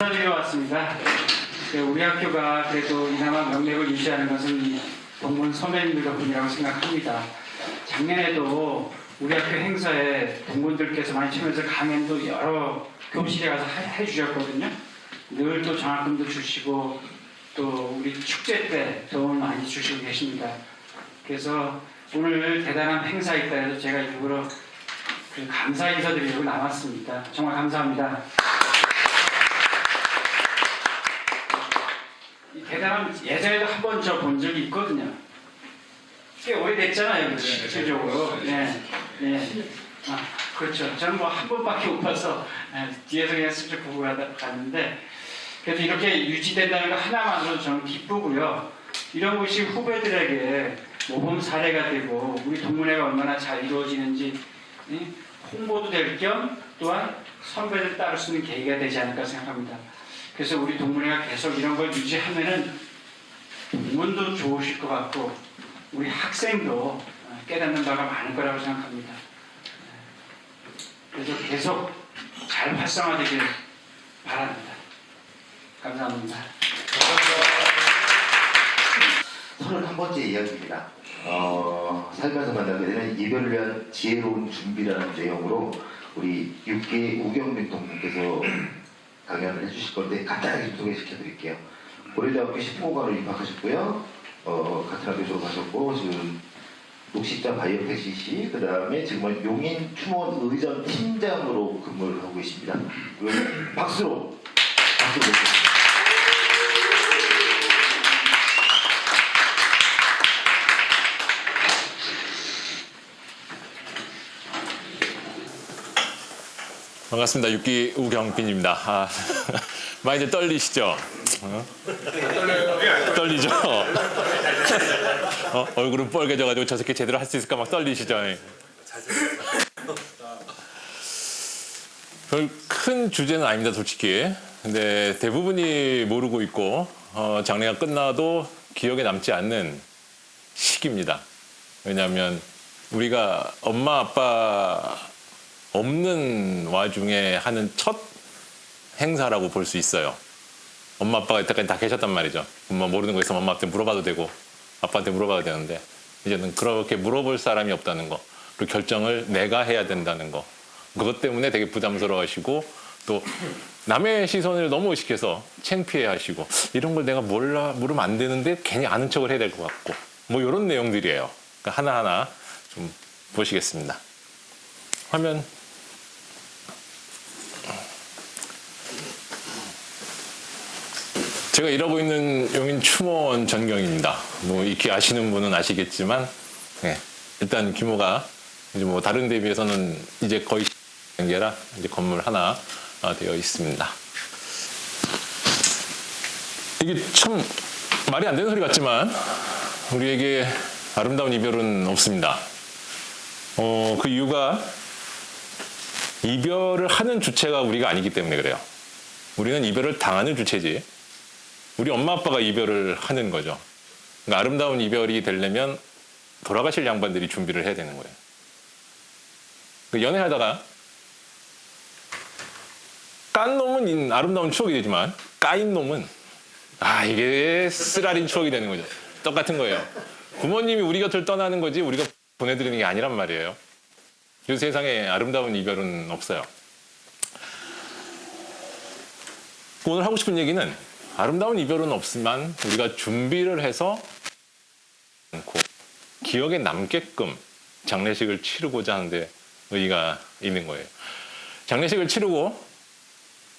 드리러 왔습니다. 우리 학교가 그래도 이나마 명맥을 유지하는 것은 이 동문 선배님들 덕분이라고 생각합니다. 작년에도 우리 학교 행사에 동문들께서 많이 참여해서 강연도 여러 교실에 가서 해주셨거든요. 늘 또 장학금도 주시고 또 우리 축제 때 도움을 많이 주시고 계십니다. 그래서 오늘 대단한 행사 있다 해서 제가 일부러 감사 인사드리려고 나왔습니다. 정말 감사합니다. 대단한 예전에도 한 번 저 본 적이 있거든요. 꽤 오래됐잖아요, 실질적으로. 네, 네. 아, 그렇죠. 저는 뭐 한 번밖에 못 봐서 뒤에서 그냥 슬쩍 보고 갔는데, 그래도 이렇게 유지된다는 거 하나만으로 저는 기쁘고요. 이런 것이 후배들에게 모범 사례가 되고 우리 동문회가 얼마나 잘 이루어지는지 홍보도 될 겸 또한 선배들 따를 수 있는 계기가 되지 않을까 생각합니다. 그래서 우리 동문회가 계속 이런 걸 유지하면은 동문도 좋으실 것 같고 우리 학생도 깨닫는 바가 많을 거라고 생각합니다. 그래서 계속 잘 활성화되길 바랍니다. 감사합니다. 31번째 이야기입니다. 살면서 만나게 되는 이별을 위한 지혜로운 준비라는 내용으로 우리 6기 우경민 동문께서 강연을 해주실 건데 간단하게 좀 소개시켜 드릴게요. 고려대학교 10호관으로 입학하셨고요. 같은 학교 졸업하셨고 지금 녹십자 바이오테시시 그 다음에 지금은 용인 추모원 의전 팀장으로 근무를 하고 계십니다. 박수로 드리겠습니다. 반갑습니다. 6기 우경빈입니다. 많이들 떨리시죠? 떨리죠? 얼굴은 뻘개져가지고 저 새끼 제대로 할 수 있을까 막 떨리시죠? 별 큰 주제는 아닙니다, 솔직히. 근데 대부분이 모르고 있고 장래가 끝나도 기억에 남지 않는 시기입니다. 왜냐하면 우리가 엄마 아빠 없는 와중에 하는 첫 행사라고 볼 수 있어요. 엄마 아빠가 이때까지 다 계셨단 말이죠. 엄마 모르는 거 있으면 엄마한테 물어봐도 되고 아빠한테 물어봐도 되는데 이제는 그렇게 물어볼 사람이 없다는 거, 그리고 결정을 내가 해야 된다는 거, 그것 때문에 되게 부담스러워하시고 또 남의 시선을 너무 의식해서 창피해하시고 이런 걸 내가 물으면 안 되는데 괜히 아는 척을 해야 될 것 같고 뭐 이런 내용들이에요. 그러니까 하나하나 좀 보시겠습니다. 화면. 제가 일하고 있는 용인 추모원 전경입니다. 뭐 익히 아시는 분은 아시겠지만, 일단 규모가 이제 뭐 다른 데 비해서는 이제 거의 경계라 이제 건물 하나 되어 있습니다. 이게 참 말이 안 되는 소리 같지만 우리에게 아름다운 이별은 없습니다. 그 이유가 이별을 하는 주체가 우리가 아니기 때문에 그래요. 우리는 이별을 당하는 주체지. 우리 엄마 아빠가 이별을 하는 거죠. 그러니까 아름다운 이별이 되려면 돌아가실 양반들이 준비를 해야 되는 거예요. 그러니까 연애하다가 깐 놈은 아름다운 추억이 되지만 까인 놈은 이게 쓰라린 추억이 되는 거죠. 똑같은 거예요. 부모님이 우리 곁을 떠나는 거지 우리가 보내드리는 게 아니란 말이에요. 이 세상에 아름다운 이별은 없어요. 오늘 하고 싶은 얘기는 아름다운 이별은 없지만 우리가 준비를 해서 기억에 남게끔 장례식을 치르고자 하는데 의의가 있는 거예요. 장례식을 치르고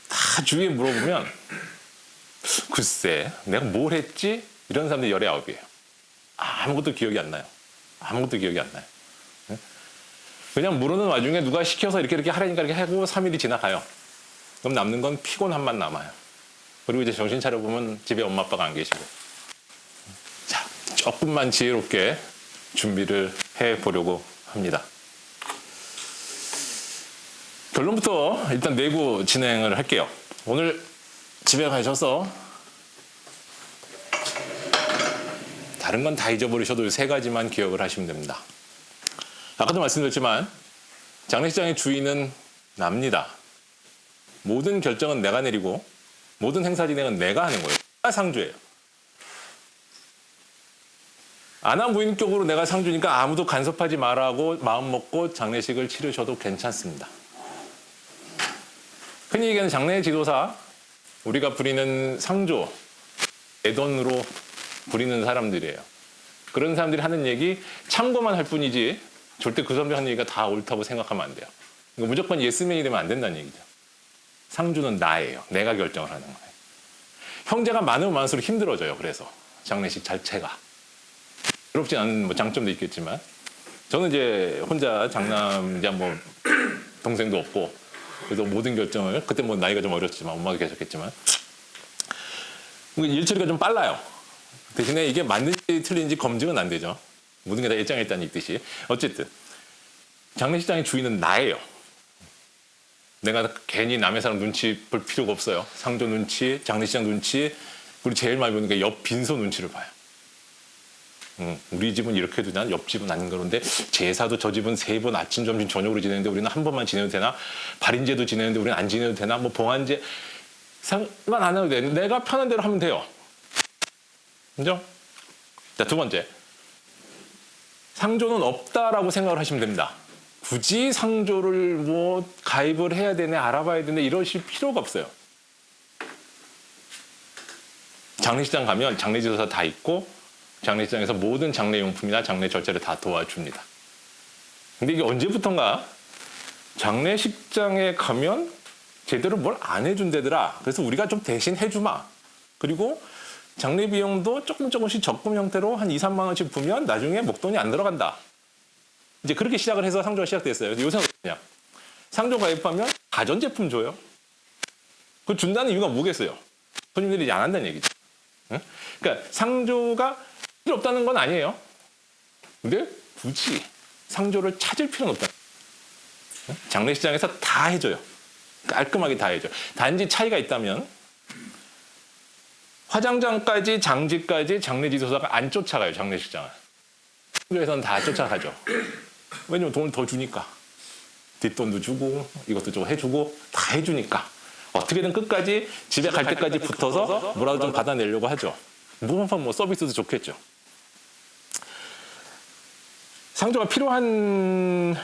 다 주위에 물어보면 글쎄 내가 뭘 했지? 이런 사람들이 19이에요. 아무것도 기억이 안 나요. 아무것도 기억이 안 나요. 그냥 모르는 와중에 누가 시켜서 이렇게 하라니까 이렇게 하고 3일이 지나가요. 그럼 남는 건 피곤함만 남아요. 그리고 이제 정신 차려보면 집에 엄마 아빠가 안 계시고. 자, 조금만 지혜롭게 준비를 해보려고 합니다. 결론부터 일단 내고 진행을 할게요. 오늘 집에 가셔서 다른 건 다 잊어버리셔도 이 3가지만 기억을 하시면 됩니다. 아까도 말씀드렸지만 장례식장의 주인은 납니다. 모든 결정은 내가 내리고 모든 행사 진행은 내가 하는 거예요. 내가 상주예요. 아나무인격으로 내가 상주니까 아무도 간섭하지 말라고 마음 먹고 장례식을 치르셔도 괜찮습니다. 흔히 얘기하는 장례 지도사, 우리가 부리는 상조, 내 돈으로 부리는 사람들이에요. 그런 사람들이 하는 얘기 참고만 할 뿐이지 절대 그 사람들 하는 얘기가 다 옳다고 생각하면 안 돼요. 무조건 예스맨이 되면 안 된다는 얘기죠. 상주는 나예요. 내가 결정을 하는 거예요. 형제가 많으면 많을수록 힘들어져요. 그래서 장례식 자체가. 괴롭지 않은 뭐 장점도 있겠지만 저는 이제 혼자 장남자 뭐 동생도 없고 그래서 모든 결정을 그때 뭐 나이가 좀 어렸지만 엄마가 계셨겠지만 일처리가 좀 빨라요. 대신에 이게 맞는지 틀린지 검증은 안 되죠. 모든 게 다 일장일단이 있듯이. 어쨌든 장례식장의 주인은 나예요. 내가 괜히 남의 사람 눈치 볼 필요가 없어요. 상조 눈치, 장례식장 눈치, 그리고 제일 많이 보는 게 옆 빈소 눈치를 봐요. 우리 집은 이렇게 해도 되나? 옆집은 안 그런데 제사도 저 집은 3번 아침, 점심, 저녁으로 지내는데 우리는 한 번만 지내도 되나? 발인제도 지내는데 우리는 안 지내도 되나? 뭐 봉안제 상관 안 해도 돼. 내가 편한 대로 하면 돼요. 인정? 자, 두 번째. 상조는 없다라고 생각을 하시면 됩니다. 굳이 상조를 뭐 가입을 해야 되네, 알아봐야 되네 이러실 필요가 없어요. 장례식장 가면 장례지도사 다 있고 장례식장에서 모든 장례용품이나 장례 절차를 다 도와줍니다. 근데 이게 언제부턴가 장례식장에 가면 제대로 뭘 안 해준대더라. 그래서 우리가 좀 대신 해주마. 그리고 장례 비용도 조금씩 적금 형태로 한 2, 3만 원씩 부면 나중에 목돈이 안 들어간다. 이제 그렇게 시작을 해서 상조가 시작됐어요. 요새는 그냥 상조 가입하면 가전제품 줘요. 그걸 준다는 이유가 뭐겠어요? 손님들이 안 한다는 얘기죠. 응? 그러니까 상조가 필요 없다는 건 아니에요. 근데 굳이 상조를 찾을 필요는 없다. 응? 장례식장에서 다 해줘요. 깔끔하게 다 해줘요. 단지 차이가 있다면 화장장까지 장지까지 장례지도사가 안 쫓아가요. 장례식장을. 상조에서는 다 쫓아가죠. 왜냐면 돈을 더 주니까. 뒷돈도 주고 이것도 좀 해주고 다 해주니까. 어떻게든 끝까지 집에 갈 때까지 붙어서 뭐라도 좀 받아내려고 하죠. 뭐 서비스도 좋겠죠. 상조가 필요한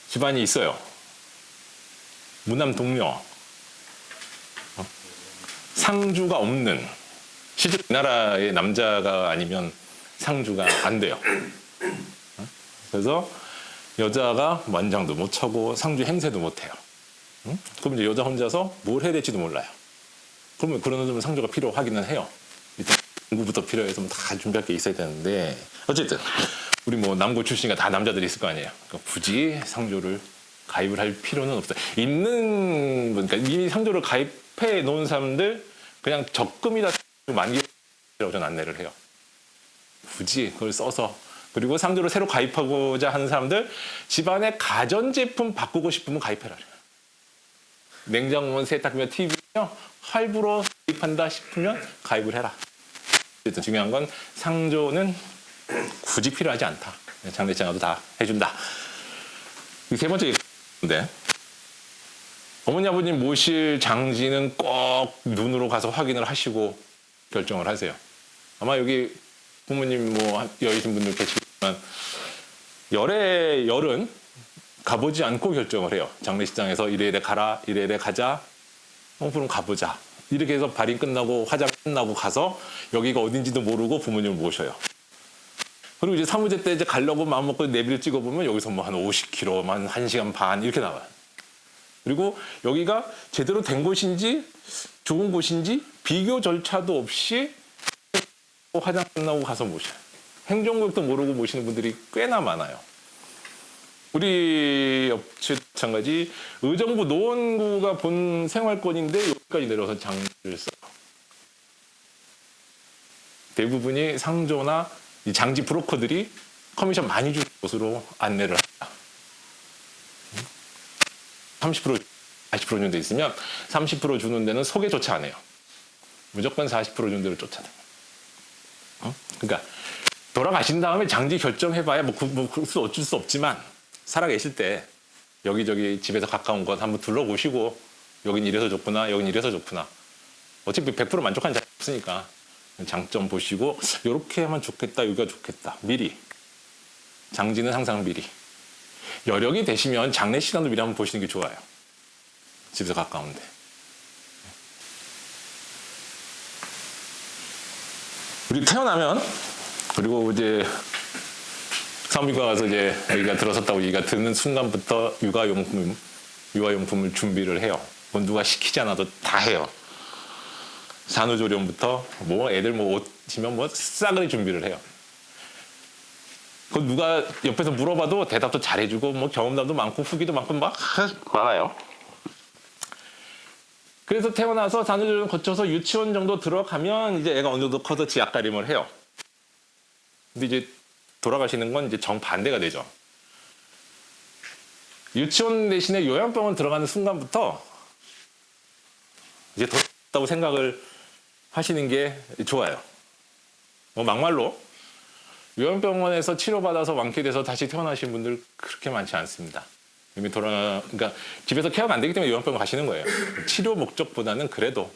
집안이 있어요. 무남 동료. 상주가 없는. 실제 우리나라의 남자가 아니면 상주가 안 돼요. 그래서 여자가 만장도 못 차고 상주 행세도 못 해요. 그럼 이제 여자 혼자서 뭘 해야 될지도 몰라요. 그러면 그런 좀 상조가 필요하기는 해요. 일단 공부부터 필요해서 다 준비할 게 있어야 되는데 어쨌든 우리 뭐 남고 출신이니까 다 남자들이 있을 거 아니에요. 그러니까 굳이 상조를 가입을 할 필요는 없어요. 있는 그러니까 이미 상조를 가입해 놓은 사람들 그냥 적금이다 만기라고 저는 안내를 해요. 굳이 그걸 써서 그리고 상조를 새로 가입하고자 하는 사람들 집안에 가전제품 바꾸고 싶으면 가입해라. 냉장고면 세탁기면 TV며 할부로 가입한다 싶으면 가입을 해라. 어쨌든 중요한 건 상조는 굳이 필요하지 않다. 장례식장 가도 다 해준다. 세 번째 얘기인데 어머니 아버님 모실 장지는 꼭 눈으로 가서 확인을 하시고 결정을 하세요. 아마 여기 부모님 뭐 여이신 분들 계시지만 열은 가보지 않고 결정을 해요. 장례식장에서 이래 가라, 이래 가자. 그럼 가보자. 이렇게 해서 발인 끝나고 화장 끝나고 가서 여기가 어딘지도 모르고 부모님을 모셔요. 그리고 이제 사무제 때 이제 가려고 마음 먹고 내비를 찍어보면 여기서 뭐 한 50km, 한 1시간 반 이렇게 나와요. 그리고 여기가 제대로 된 곳인지 좋은 곳인지 비교 절차도 없이 화장 끝나고 가서 모셔요. 행정구역도 모르고 모시는 분들이 꽤나 많아요. 우리 업체 마찬가지 의정부 노원구가 본 생활권인데 여기까지 내려와서 장지를 써요. 대부분이 상조나 이 장지 브로커들이 커미션 많이 주는 곳으로 안내를 합니다. 30%, 40% 정도 있으면 30% 주는 데는 소개조차 안 해요. 무조건 40% 정도를 쫓아다녀요. 그러니까 돌아가신 다음에 장지 결정해봐야 어쩔 수 없지만 살아계실 때 여기저기 집에서 가까운 곳 한번 둘러보시고 여긴 이래서 좋구나, 여긴 이래서 좋구나. 어차피 100% 만족하는 자리 없으니까 장점 보시고 이렇게 하면 좋겠다, 여기가 좋겠다. 미리. 장지는 항상 미리. 여력이 되시면 장례식장도 미리 한번 보시는 게 좋아요. 집에서 가까운데. 우리 태어나면 그리고 이제 산부인과 가서 이제 아기가 들어섰다고 얘기가 듣는 순간부터 육아용품을 준비를 해요. 그건 누가 시키지 않아도 다 해요. 산후조리원부터 뭐 애들 뭐 옷이면 뭐 싸그리 준비를 해요. 그건 누가 옆에서 물어봐도 대답도 잘해주고 뭐 경험담도 많고 후기도 많고 막 많아요. 그래서 태어나서 산후조리원 거쳐서 유치원 정도 들어가면 이제 애가 어느 정도 커서 지약가림을 해요. 근데 이제 돌아가시는 건 이제 정반대가 되죠. 유치원 대신에 요양병원 들어가는 순간부터 이제 더 좋다고 생각을 하시는 게 좋아요. 뭐 막말로 요양병원에서 치료받아서 완쾌돼서 다시 태어나신 분들 그렇게 많지 않습니다. 이미 그러니까 집에서 케어가 안 되기 때문에 요양병원 가시는 거예요. 치료 목적보다는 그래도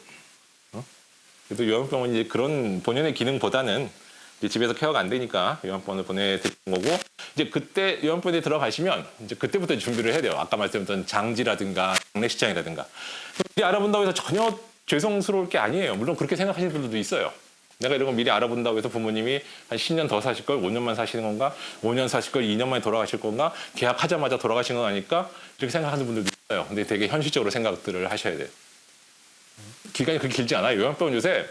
그래도 요양병원이 이제 그런 본연의 기능보다는 이제 집에서 케어가 안 되니까 요양병원을 보내드리는 거고, 이제 그때 요양병원에 들어가시면 이제 그때부터 준비를 해야 돼요. 아까 말씀드렸던 장지라든가 장례식장이라든가. 미리 알아본다고 해서 전혀 죄송스러울 게 아니에요. 물론 그렇게 생각하시는 분들도 있어요. 내가 이런 거 미리 알아본다고 해서 부모님이 한 10년 더 사실 걸 5년만 사시는 건가? 5년 사실 걸 2년 만에 돌아가실 건가? 계약하자마자 돌아가시는 건 아닐까? 이렇게 생각하는 분들도 있어요. 근데 되게 현실적으로 생각들을 하셔야 돼요. 기간이 그렇게 길지 않아요. 요양병원 요새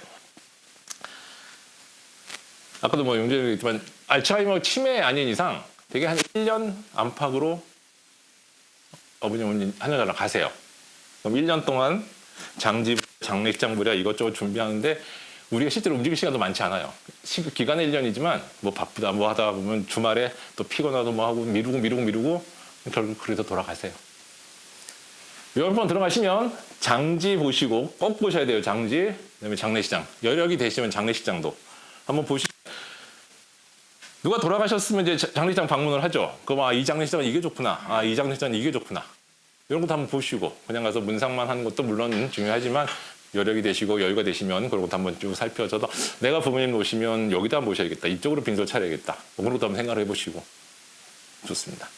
아까도 뭐 용재님 얘기했지만 알츠하이머 치매 아닌 이상 되게 한 1년 안팎으로 어머님 하늘나라 가세요. 그럼 1년 동안 장례식장 부랴 이것저것 준비하는데 우리가 실제로 움직일 시간도 많지 않아요. 기간은 1년이지만 뭐 바쁘다 뭐 하다 보면 주말에 또 피곤하다 뭐 하고 미루고 결국 그래서 돌아가세요. 요양병원 들어가시면 장지 보시고 꼭 보셔야 돼요. 장지, 그다음에 장례식장. 여력이 되시면 장례식장도 한번 보시고, 누가 돌아가셨으면 이제 장례식장 방문을 하죠. 그럼 이 장례식장은 이게 좋구나. 이 장례식장은 이게 좋구나. 이런 것도 한번 보시고, 그냥 가서 문상만 하는 것도 물론 중요하지만 여력이 되시고 여유가 되시면 그런 것도 한번 쭉 살펴줘서 내가 부모님 오시면 여기다 모셔야겠다. 이쪽으로 빈소를 차려야겠다. 그런 것도 한번 생각을 해보시고 좋습니다.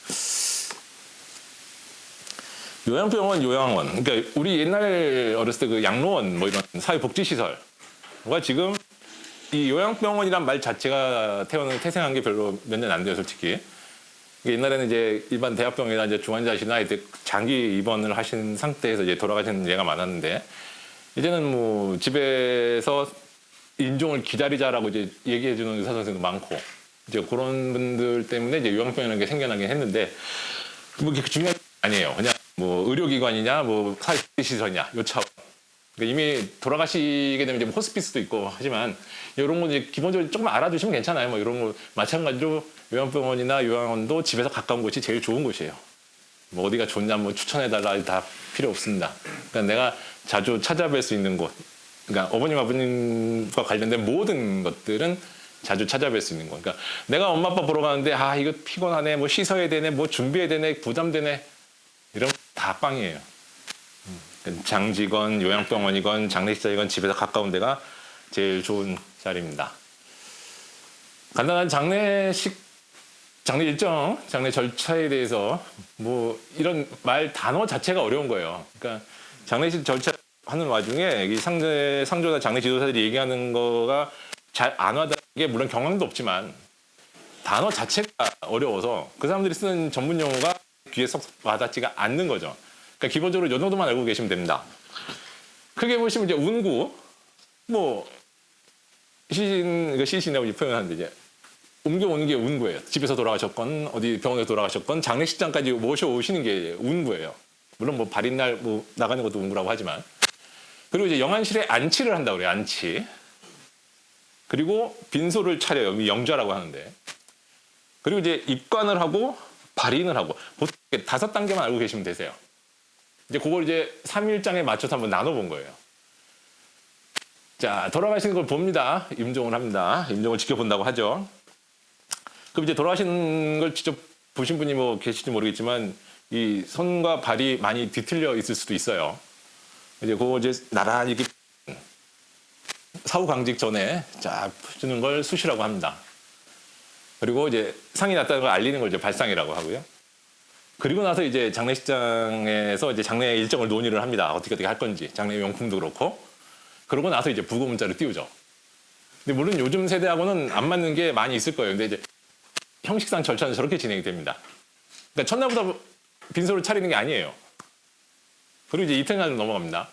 요양원. 그러니까 우리 옛날 어렸을 때 그 양로원 뭐 이런 사회복지시설과 지금 이 요양병원이란 말 자체가 태생한 게 별로 몇 년 안 돼요, 솔직히. 옛날에는 이제 일반 대학병원이나 이제 중환자실이나 이제 장기 입원을 하신 상태에서 이제 돌아가시는 예가 많았는데, 이제는 뭐 집에서 인종을 기다리자라고 이제 얘기해주는 의사 선생도 많고, 이제 그런 분들 때문에 이제 요양병원이라는 게 생겨나긴 했는데, 뭐 그게 중요한 게 아니에요. 그냥 뭐 의료기관이냐, 뭐 사회시설이냐, 요 차원. 그러니까 이미 돌아가시게 되면 이제 뭐 호스피스도 있고 하지만 이런 거 이제 기본적으로 조금 알아두시면 괜찮아요. 뭐 이런 거 마찬가지로 요양병원이나 요양원도 집에서 가까운 곳이 제일 좋은 곳이에요. 뭐 어디가 좋냐, 뭐 추천해달라 다 필요 없습니다. 그러니까 내가 자주 찾아뵐 수 있는 곳, 그러니까 어머님 아버님과 관련된 모든 것들은 자주 찾아뵐 수 있는 곳. 그러니까 내가 엄마 아빠 보러 가는데 이거 피곤하네, 뭐 씻어야 되네, 뭐 준비해야 되네, 부담되네, 이런 다 빵이에요. 장지건 요양병원이건 장례식장이건 집에서 가까운 데가 제일 좋은 자리입니다. 간단한 장례 일정, 장례 절차에 대해서 뭐 이런 말 단어 자체가 어려운 거예요. 그러니까 장례식 절차 하는 와중에 이 상조나 장례 지도사들이 얘기하는 거가 잘 안 와닿는 게 물론 경황도 없지만 단어 자체가 어려워서 그 사람들이 쓰는 전문 용어가 귀에 쏙 와닿지가 않는 거죠. 그러니까 기본적으로 이 정도만 알고 계시면 됩니다. 크게 보시면 이제 운구, 뭐 시신이라고 표현하는데 이제 옮겨오는 게 운구예요. 집에서 돌아가셨건 어디 병원에 돌아가셨건 장례식장까지 모셔오시는 게 운구예요. 물론 뭐 발인날 뭐 나가는 것도 운구라고 하지만, 그리고 이제 영안실에 안치를 한다고 그래요. 안치. 그리고 빈소를 차려요. 영좌라고 하는데. 그리고 이제 입관을 하고 발인을 하고 보통 5단계만 알고 계시면 되세요. 이제 그걸 이제 3일장에 맞춰서 한번 나눠본 거예요. 자, 돌아가시는 걸 봅니다. 임종을 합니다. 임종을 지켜본다고 하죠. 그럼 이제 돌아가시는 걸 직접 보신 분이 뭐 계실지 모르겠지만 이 손과 발이 많이 뒤틀려 있을 수도 있어요. 이제 그거 이제 나란히 이렇게 사후 강직 전에 쫙 주는 걸 수시라고 합니다. 그리고 이제 상이 났다는 걸 알리는 걸 이제 발상이라고 하고요. 그리고 나서 이제 장례식장에서 이제 장례 일정을 논의를 합니다. 어떻게 할 건지. 장례 용품도 그렇고. 그러고 나서 이제 부고 문자를 띄우죠. 근데 물론 요즘 세대하고는 안 맞는 게 많이 있을 거예요. 근데 이제 형식상 절차는 저렇게 진행이 됩니다. 그러니까 첫날부터 빈소를 차리는 게 아니에요. 그리고 이제 이튿날로 넘어갑니다.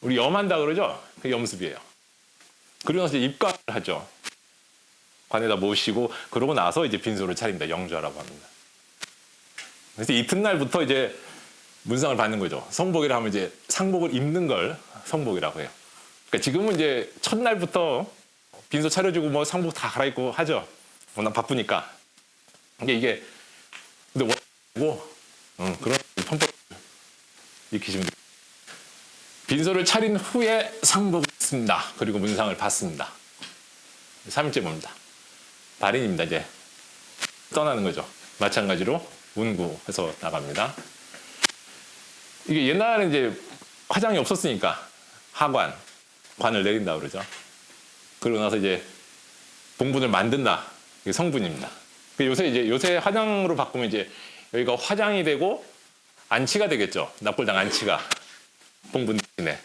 우리 염한다 그러죠? 그게 염습이에요. 그리고 나서 이제 입관을 하죠. 관에다 모시고 그러고 나서 이제 빈소를 차립니다. 영주하라고 합니다. 그래서 이튿날부터 이제 문상을 받는 거죠. 성복이라 하면 이제 상복을 입는 걸 성복이라고 해요. 그러니까 지금은 이제 첫날부터 빈소 차려주고 뭐 상복 다 갈아입고 하죠. 워낙 바쁘니까. 이게 근데 그런 편법 익히시면 돼요. 빈소를 차린 후에 상복을 입습니다. 그리고 문상을 받습니다. 3일째 봅니다. 발인입니다. 이제 떠나는 거죠. 마찬가지로 운구해서 나갑니다. 이게 옛날에 이제 화장이 없었으니까 관을 내린다 그러죠. 그러고 나서 이제 봉분을 만든다. 이게 성분입니다. 요새 화장으로 바꾸면 이제 여기가 화장이 되고 안치가 되겠죠. 납골당 안치가 봉분 대신에.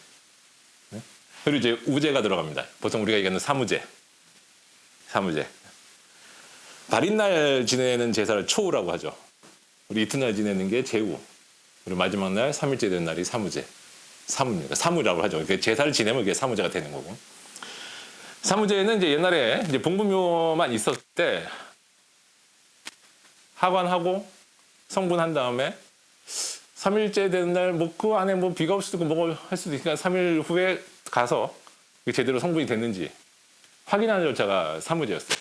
그리고 이제 우제가 들어갑니다. 보통 우리가 얘기하는 사무제. 발인날 지내는 제사를 초우라고 하죠. 우리 이튿날 지내는 게 제우. 그리고 마지막 날 3일째 되는 날이 사무제. 사무입니다. 사무라고 하죠. 제사를 지내면 그게 사무제가 되는 거고. 사무제는 이제 옛날에 이제 봉분묘만 있었을 때 하관하고 성분한 다음에 3일째 되는 날 뭐 그 안에 뭐 비가 올 수도 있고 뭐 할 수도 있으니까 3일 후에 가서 제대로 성분이 됐는지 확인하는 절차가 사무제였어요.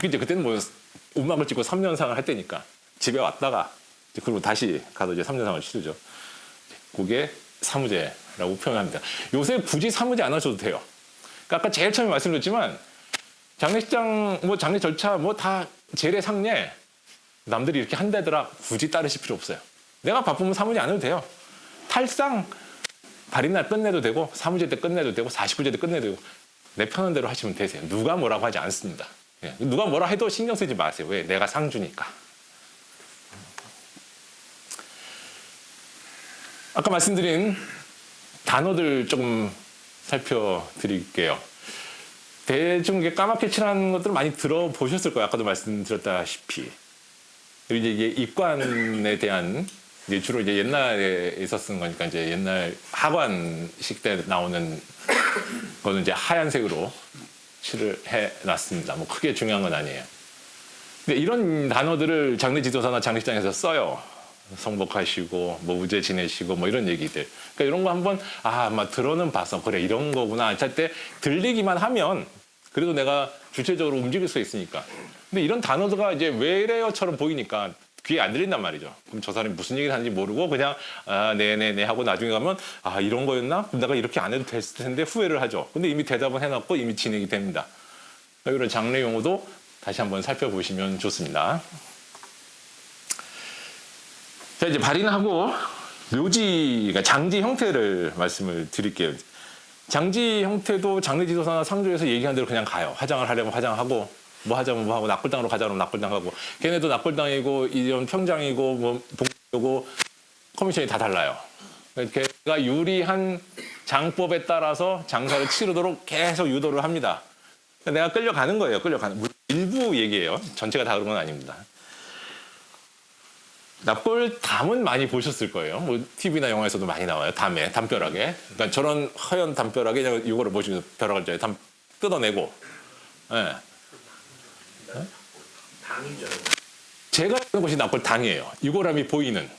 이제 그때는 뭐 움막을 찍고 3년상을 할 때니까 집에 왔다가 그리고 다시 가서 이제 3년상을 치르죠. 그게 사무제라고 표현합니다. 요새 굳이 사무제 안 하셔도 돼요. 그러니까 아까 제일 처음에 말씀드렸지만 장례식장 뭐 장례 절차 뭐 다 제례 상례 남들이 이렇게 한다더라 굳이 따르실 필요 없어요. 내가 바쁘면 사무제 안 해도 돼요. 탈상 발인날 끝내도 되고 사무제 때 끝내도 되고 49제 때 끝내도 되고 내 편한 대로 하시면 되세요. 누가 뭐라고 하지 않습니다. 예. 누가 뭐라 해도 신경 쓰지 마세요. 왜? 내가 상주니까. 아까 말씀드린 단어들 조금 살펴드릴게요. 대충 까맣게 칠하는 것들 많이 들어보셨을 거예요. 아까도 말씀드렸다시피. 그리고 이제 이게 입관에 대한 이제 주로 이제 옛날에 있었던 거니까 이제 옛날 하관식 때 나오는 거는 이제 하얀색으로 칠을 해놨습니다. 뭐 크게 중요한 건 아니에요. 근데 이런 단어들을 장례지도사나 장례식장에서 써요. 성복하시고 뭐 우제 지내시고 뭐 이런 얘기들. 그러니까 이런 거 한번 아마 들어는 봐서 그래 이런 거구나 할 때 들리기만 하면 그래도 내가 주체적으로 움직일 수 있으니까. 근데 이런 단어가 이제 왜 이래요처럼 보이니까 귀에 안 들린단 말이죠. 그럼 저 사람이 무슨 얘기를 하는지 모르고 그냥 네네네 하고 나중에 가면 이런 거였나? 그럼 내가 이렇게 안 해도 됐을 텐데 후회를 하죠. 근데 이미 대답은 해놨고 이미 진행이 됩니다. 이런 장례 용어도 다시 한번 살펴보시면 좋습니다. 자, 이제 발인하고 묘지, 그러니까 장지 형태를 말씀을 드릴게요. 장지 형태도 장례지도사나 상조에서 얘기한 대로 그냥 가요. 화장을 하려면 화장하고, 뭐 하자면 뭐 하고, 납골당으로 가자 그러면 납골당하고, 걔네도 납골당이고, 이런 평장이고, 뭐 복이고, 커미션이 다 달라요. 걔가 유리한 장법에 따라서 장사를 치르도록 계속 유도를 합니다. 내가 끌려가는 거예요. 끌려가는. 일부 얘기예요. 전체가 다 그런 건 아닙니다. 납골담은 많이 보셨을 거예요. 뭐 TV나 영화에서도 많이 나와요. 담벼락에. 그러니까 저런 허연 담벼락에 이거를 보시면 벼락을 져요. 담 뜯어내고. 예. 당이죠. 제가 있는 곳이 납골당이에요. 유골함이 보이는.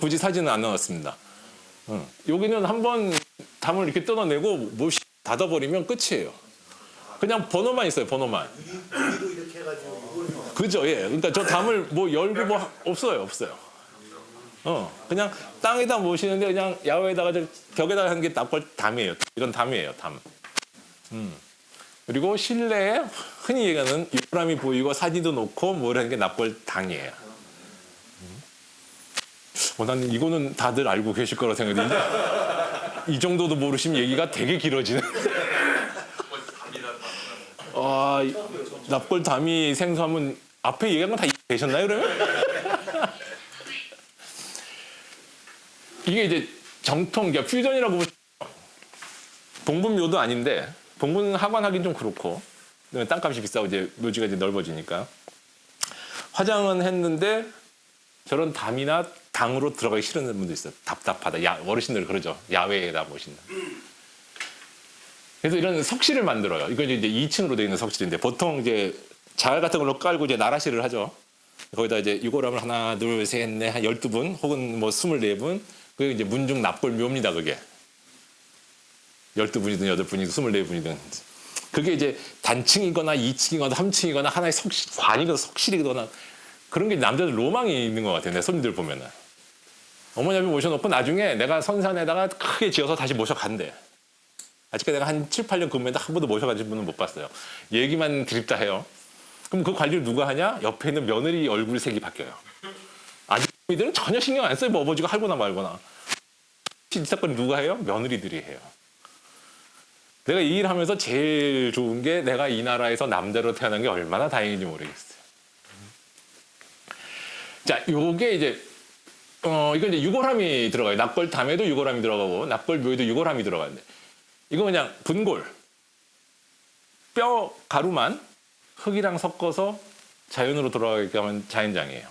굳이 사진은 안 나왔습니다. 여기는 한번 담을 이렇게 뜯어내고 뭐 닫아버리면 끝이에요. 그냥 번호만 있어요. 번호만. 유리로 이렇게 해가지고 이걸 그죠, 예. 그러니까 저 담을 뭐 열고 뭐 없어요. 그냥 땅에다 모시는데 그냥 야외에다가 벽에다가 하는 게 납골담이에요. 이런 담이에요, 담. 그리고 실내에 흔히 얘기하는 유람이 보이고 사진도 놓고 뭐 이런 게 납골당이에요. 나는 이거는 다들 알고 계실 거라 생각했는데 이 정도도 모르시면 얘기가 되게 길어지는. 납골 다미 생소하면 앞에 얘기한 건 다 되셨나요, 그러면? 이게 이제 정통, 그러니까 퓨전이라고 보시면 봉분묘도 아닌데 봉분 하관하긴 좀 그렇고 땅값이 비싸고 이제 묘지가 이제 넓어지니까 화장은 했는데 저런 담이나 당으로 들어가기 싫은 분도 있어요. 답답하다. 어르신들 그러죠. 야외에다 모신다. 그래서 이런 석실을 만들어요. 이건 이제 2층으로 되어 있는 석실인데 보통 이제 자갈 같은 걸로 깔고 이제 나라실을 하죠. 거기다 이제 유골함을 하나, 둘, 셋, 넷, 한 12분 혹은 뭐 24분 그게 이제 문중 납골 묘입니다. 그게 12분이든 8분이든 24분이든 그게 이제 단층이거나 2층이거나 3층이거나 하나의 석실, 관이거나 석실이거나 그런 게 남자들 로망이 있는 것 같아요. 내 손님들 보면은 어머니 아버지 모셔놓고 나중에 내가 선산에다가 크게 지어서 다시 모셔간대. 아직까지 내가 한 7, 8년 근무했는데 한 번도 모셔가신 분은 못 봤어요. 얘기만 드립다 해요. 그럼 그 관리를 누가 하냐? 옆에 있는 며느리 얼굴 색이 바뀌어요. 아주머니들은 전혀 신경 안 써요. 뭐 아버지가 할거나 말거나. 이 사건 누가 해요? 며느리들이 해요. 내가 이 일 하면서 제일 좋은 게 내가 이 나라에서 남자로 태어난 게 얼마나 다행인지 모르겠어요. 자, 요게 이제 이건 이제 유골함이 들어가요. 납골 담에도 유골함이 들어가고 납골 묘에도 유골함이 들어가는데 이거 그냥 분골 뼈 가루만 흙이랑 섞어서 자연으로 돌아가게 하면 자연장이에요.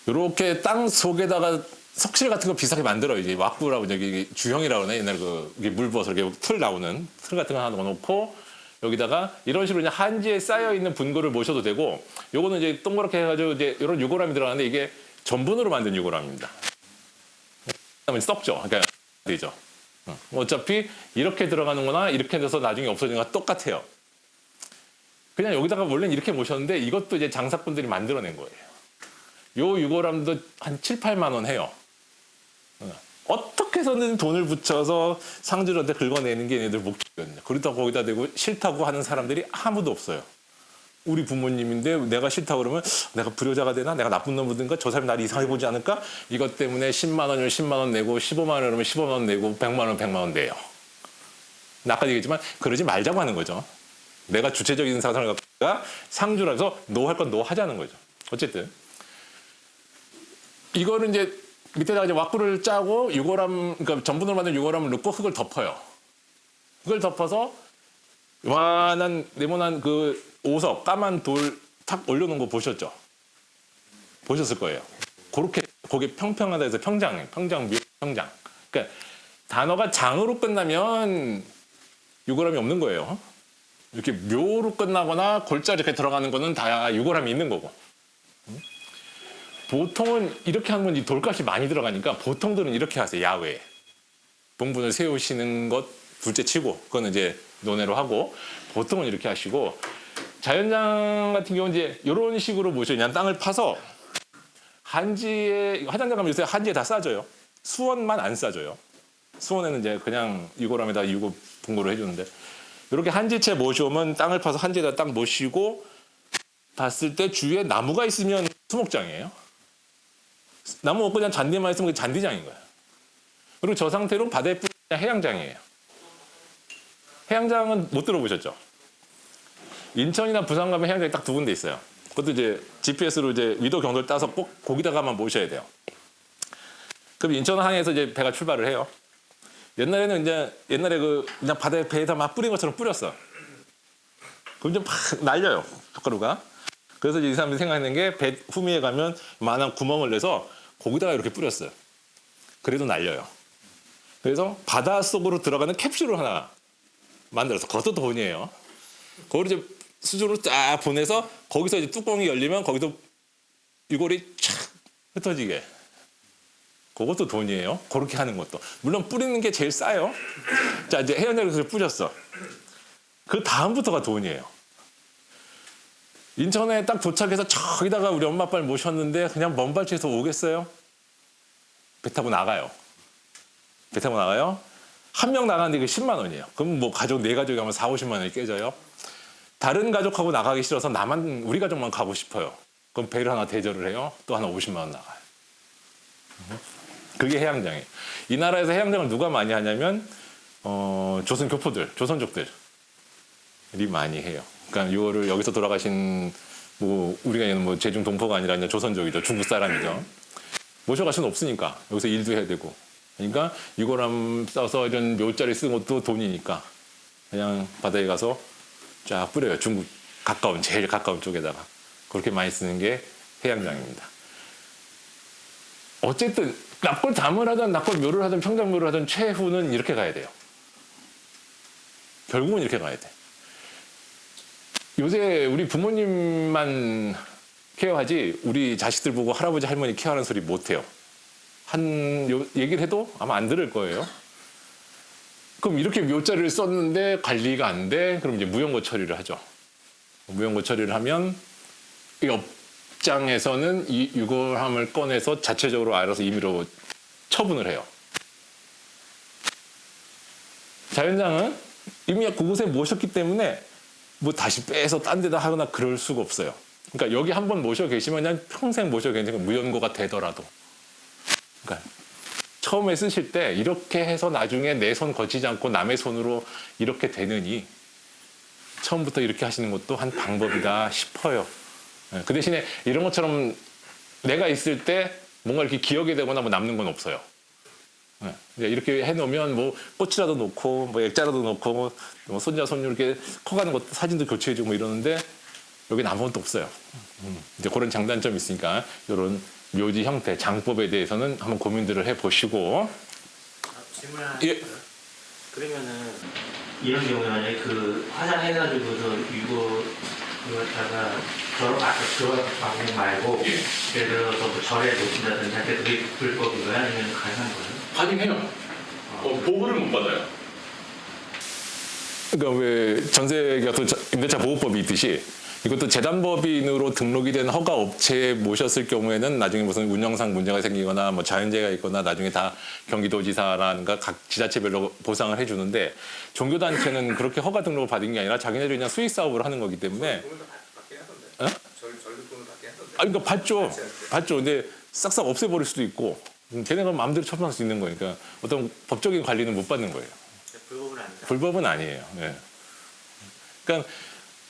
이렇게 땅 속에다가 석실 같은 거 비슷하게 만들어요. 이제 왁구라고 저기 주형이라고 하네. 옛날 그 물 부어서 이렇게 틀 나오는 틀 같은 거 하나 넣어놓고 여기다가 이런 식으로 그냥 한지에 쌓여 있는 분골을 모셔도 되고, 요거는 이제 동그랗게 해가지고 이제 이런 유골함이 들어가는데 이게 전분으로 만든 유골함입니다. 그러면 썩죠. 그러니까 되죠. 어차피 이렇게 들어가는 거나 이렇게 돼서 나중에 없어지는 거랑 똑같아요. 그냥 여기다가 원래는 이렇게 모셨는데 이것도 이제 장사꾼들이 만들어낸 거예요. 요 유골함도 한 7, 8만 원 해요. 어떻게 해서든 돈을 붙여서 상주한테 긁어내는 게 얘네들 목적이거든요. 그러다 거기다 대고 싫다고 하는 사람들이 아무도 없어요. 우리 부모님인데 내가 싫다고 그러면 내가 불효자가 되나? 내가 나쁜 놈이든가? 저 사람이 나를 이상하게 보지 않을까? 이것 때문에 10만 원이면 10만 원 내고 15만 원이면 15만 원 내고 100만 원 100만 원 내요. 아까 얘기했지만 그러지 말자고 하는 거죠. 내가 주체적인 사상을 갖고 상주라서 노 할 건 노 하자는 거죠. 어쨌든 이거를 이제 밑에다가 이제 왁구를 짜고 유골함, 그러니까 전분으로 만든 유골함을 넣고 흙을 덮어요. 흙을 덮어서 요만한 네모난 그 오석 까만 돌 탁 올려놓은 거 보셨죠? 보셨을 거예요. 그렇게 거기 평평하다 해서 평장, 평장. 그러니까 단어가 장으로 끝나면 유골함이 없는 거예요. 이렇게 묘로 끝나거나 골자 이렇게 들어가는 거는 다 유골함이 있는 거고. 보통은 이렇게 하는 건 이 돌값이 많이 들어가니까 보통들은 이렇게 하세요. 야외에 봉분을 세우시는 것 둘째 치고 그거는 이제 논외로 하고 보통은 이렇게 하시고, 자연장 같은 경우는 이제 이런 식으로 모셔요. 그냥 땅을 파서 한지에, 화장장 가면 요새 한지에 다 싸줘요. 수원만 안 싸줘요. 수원에는 이제 그냥 유골함에다 유골 분골을 해주는데, 이렇게 한지채 모셔오면 땅을 파서 한지에다 딱 모시고 봤을 때 주위에 나무가 있으면 수목장이에요. 나무 없고 그냥 잔디만 있으면 잔디장인 거예요. 그리고 저 상태로 바다에 뿌리면 해양장이에요. 해양장은 못 들어보셨죠? 인천이나 부산 가면 해양장이 딱 두 군데 있어요. 그것도 이제 GPS로 이제 위도 경도를 따서 꼭 거기다가만 모셔야 돼요. 그럼 인천항에서 이제 배가 출발을 해요. 옛날에는 옛날에 그냥 바다에 배에다 막 뿌린 것처럼 뿌렸어. 그럼 좀 팍 날려요, 젓가루가. 그래서 이 사람들이 생각하는 게 배 후미에 가면 만한 구멍을 내서 거기다가 이렇게 뿌렸어요. 그래도 날려요. 그래서 바닷속으로 들어가는 캡슐을 하나 만들어서, 그것도 돈이에요. 그걸 이제 수조로 쫙 보내서 거기서 이제 뚜껑이 열리면 거기서 유골이 촥 흩어지게. 그것도 돈이에요. 그렇게 하는 것도. 물론 뿌리는 게 제일 싸요. 자, 이제 해연장에서 뿌렸어. 그 다음부터가 돈이에요. 인천에 딱 도착해서 저기다가 우리 엄마 아빠를 모셨는데 그냥 먼 발치에서 오겠어요? 배 타고 나가요. 배 타고 나가요? 한 명 나가는데 이게 10만 원이에요. 그럼 뭐 가족, 네 가족이 하면 4, 50만 원이 깨져요. 다른 가족하고 나가기 싫어서 우리 가족만 가고 싶어요. 그럼 배를 하나 대절을 해요. 또 하나 50만 원 나가요. 그게 해양장이에요. 이 나라에서 해양장을 누가 많이 하냐면 조선 교포들, 조선족들이 많이 해요. 그러니까 이거를 여기서 돌아가신 뭐 우리가 얘는 뭐 제중 동포가 아니라 그냥 조선족이죠. 중국 사람이죠. 모셔갈 수는 없으니까 여기서 일도 해야 되고. 그러니까 유골함 싸서 이런 묘자리 쓰는 것도 돈이니까 그냥 바다에 가서 쫙 뿌려요. 중국 제일 가까운 쪽에다가. 그렇게 많이 쓰는 게 해양장입니다. 어쨌든 납골 담을 하든 납골 묘를 하든 평장묘를 하든 최후는 이렇게 가야 돼요. 결국은 이렇게 가야 돼. 요새 우리 부모님만 케어하지 우리 자식들 보고 할아버지 할머니 케어하는 소리 못해요. 얘기를 해도 아마 안 들을 거예요. 그럼 이렇게 묘자리를 썼는데 관리가 안 돼? 그럼 이제 무용고 처리를 하죠. 무용고 처리를 하면 이 업장에서는 이 유골함을 꺼내서 자체적으로 알아서 임의로 처분을 해요. 자연장은 이미 그곳에 모셨기 때문에 뭐 다시 빼서 딴 데다 하거나 그럴 수가 없어요. 그러니까 여기 한번 모셔 계시면 그냥 평생 모셔 계시면 무연고가 되더라도. 그러니까 처음에 쓰실 때 이렇게 해서 나중에 내 손 거치지 않고 남의 손으로 이렇게 되느니 처음부터 이렇게 하시는 것도 한 방법이다 싶어요. 그 대신에 이런 것처럼 내가 있을 때 뭔가 이렇게 기억이 되거나 뭐 남는 건 없어요. 이렇게 해놓으면 뭐 꽃이라도 놓고 뭐 액자라도 놓고 뭐 손자 손녀 이렇게 커가는 것도 사진도 교체해주고 뭐 이러는데 여기는 아무것도 없어요. 이제 그런 장단점이 있으니까 이런 묘지 형태, 장법에 대해서는 한번 고민들을 해보시고. 질문 하나 예. 있어요. 그러면은 이런 경우에 만약에 그 화장해가지고서 이거 그거다가 저런 방법 말고 예를 들어서 뭐 절에 놓친다든지 할 때 그게 불법인가요? 아니면 가능한 거예요? 가능해요. 보호를 못 받아요. 그러니까 왜 전세가 또 임대차 보호법이 있듯이 이것도 재단법인으로 등록이 된 허가 업체에 모셨을 경우에는 나중에 무슨 운영상 문제가 생기거나 뭐 자연재해가 있거나 나중에 다 경기도지사라든가 각 지자체별로 보상을 해주는데 종교단체는 그렇게 허가 등록을 받은 게 아니라 자기네들이 그냥 수익 사업을 하는 거기 때문에. 그러니까 받죠. 근데 싹싹 없애버릴 수도 있고 걔네가 마음대로 처분할 수 있는 거니까 어떤 법적인 관리는 못 받는 거예요. 불법은 아니다. 불법은 아니에요. 네. 그러니까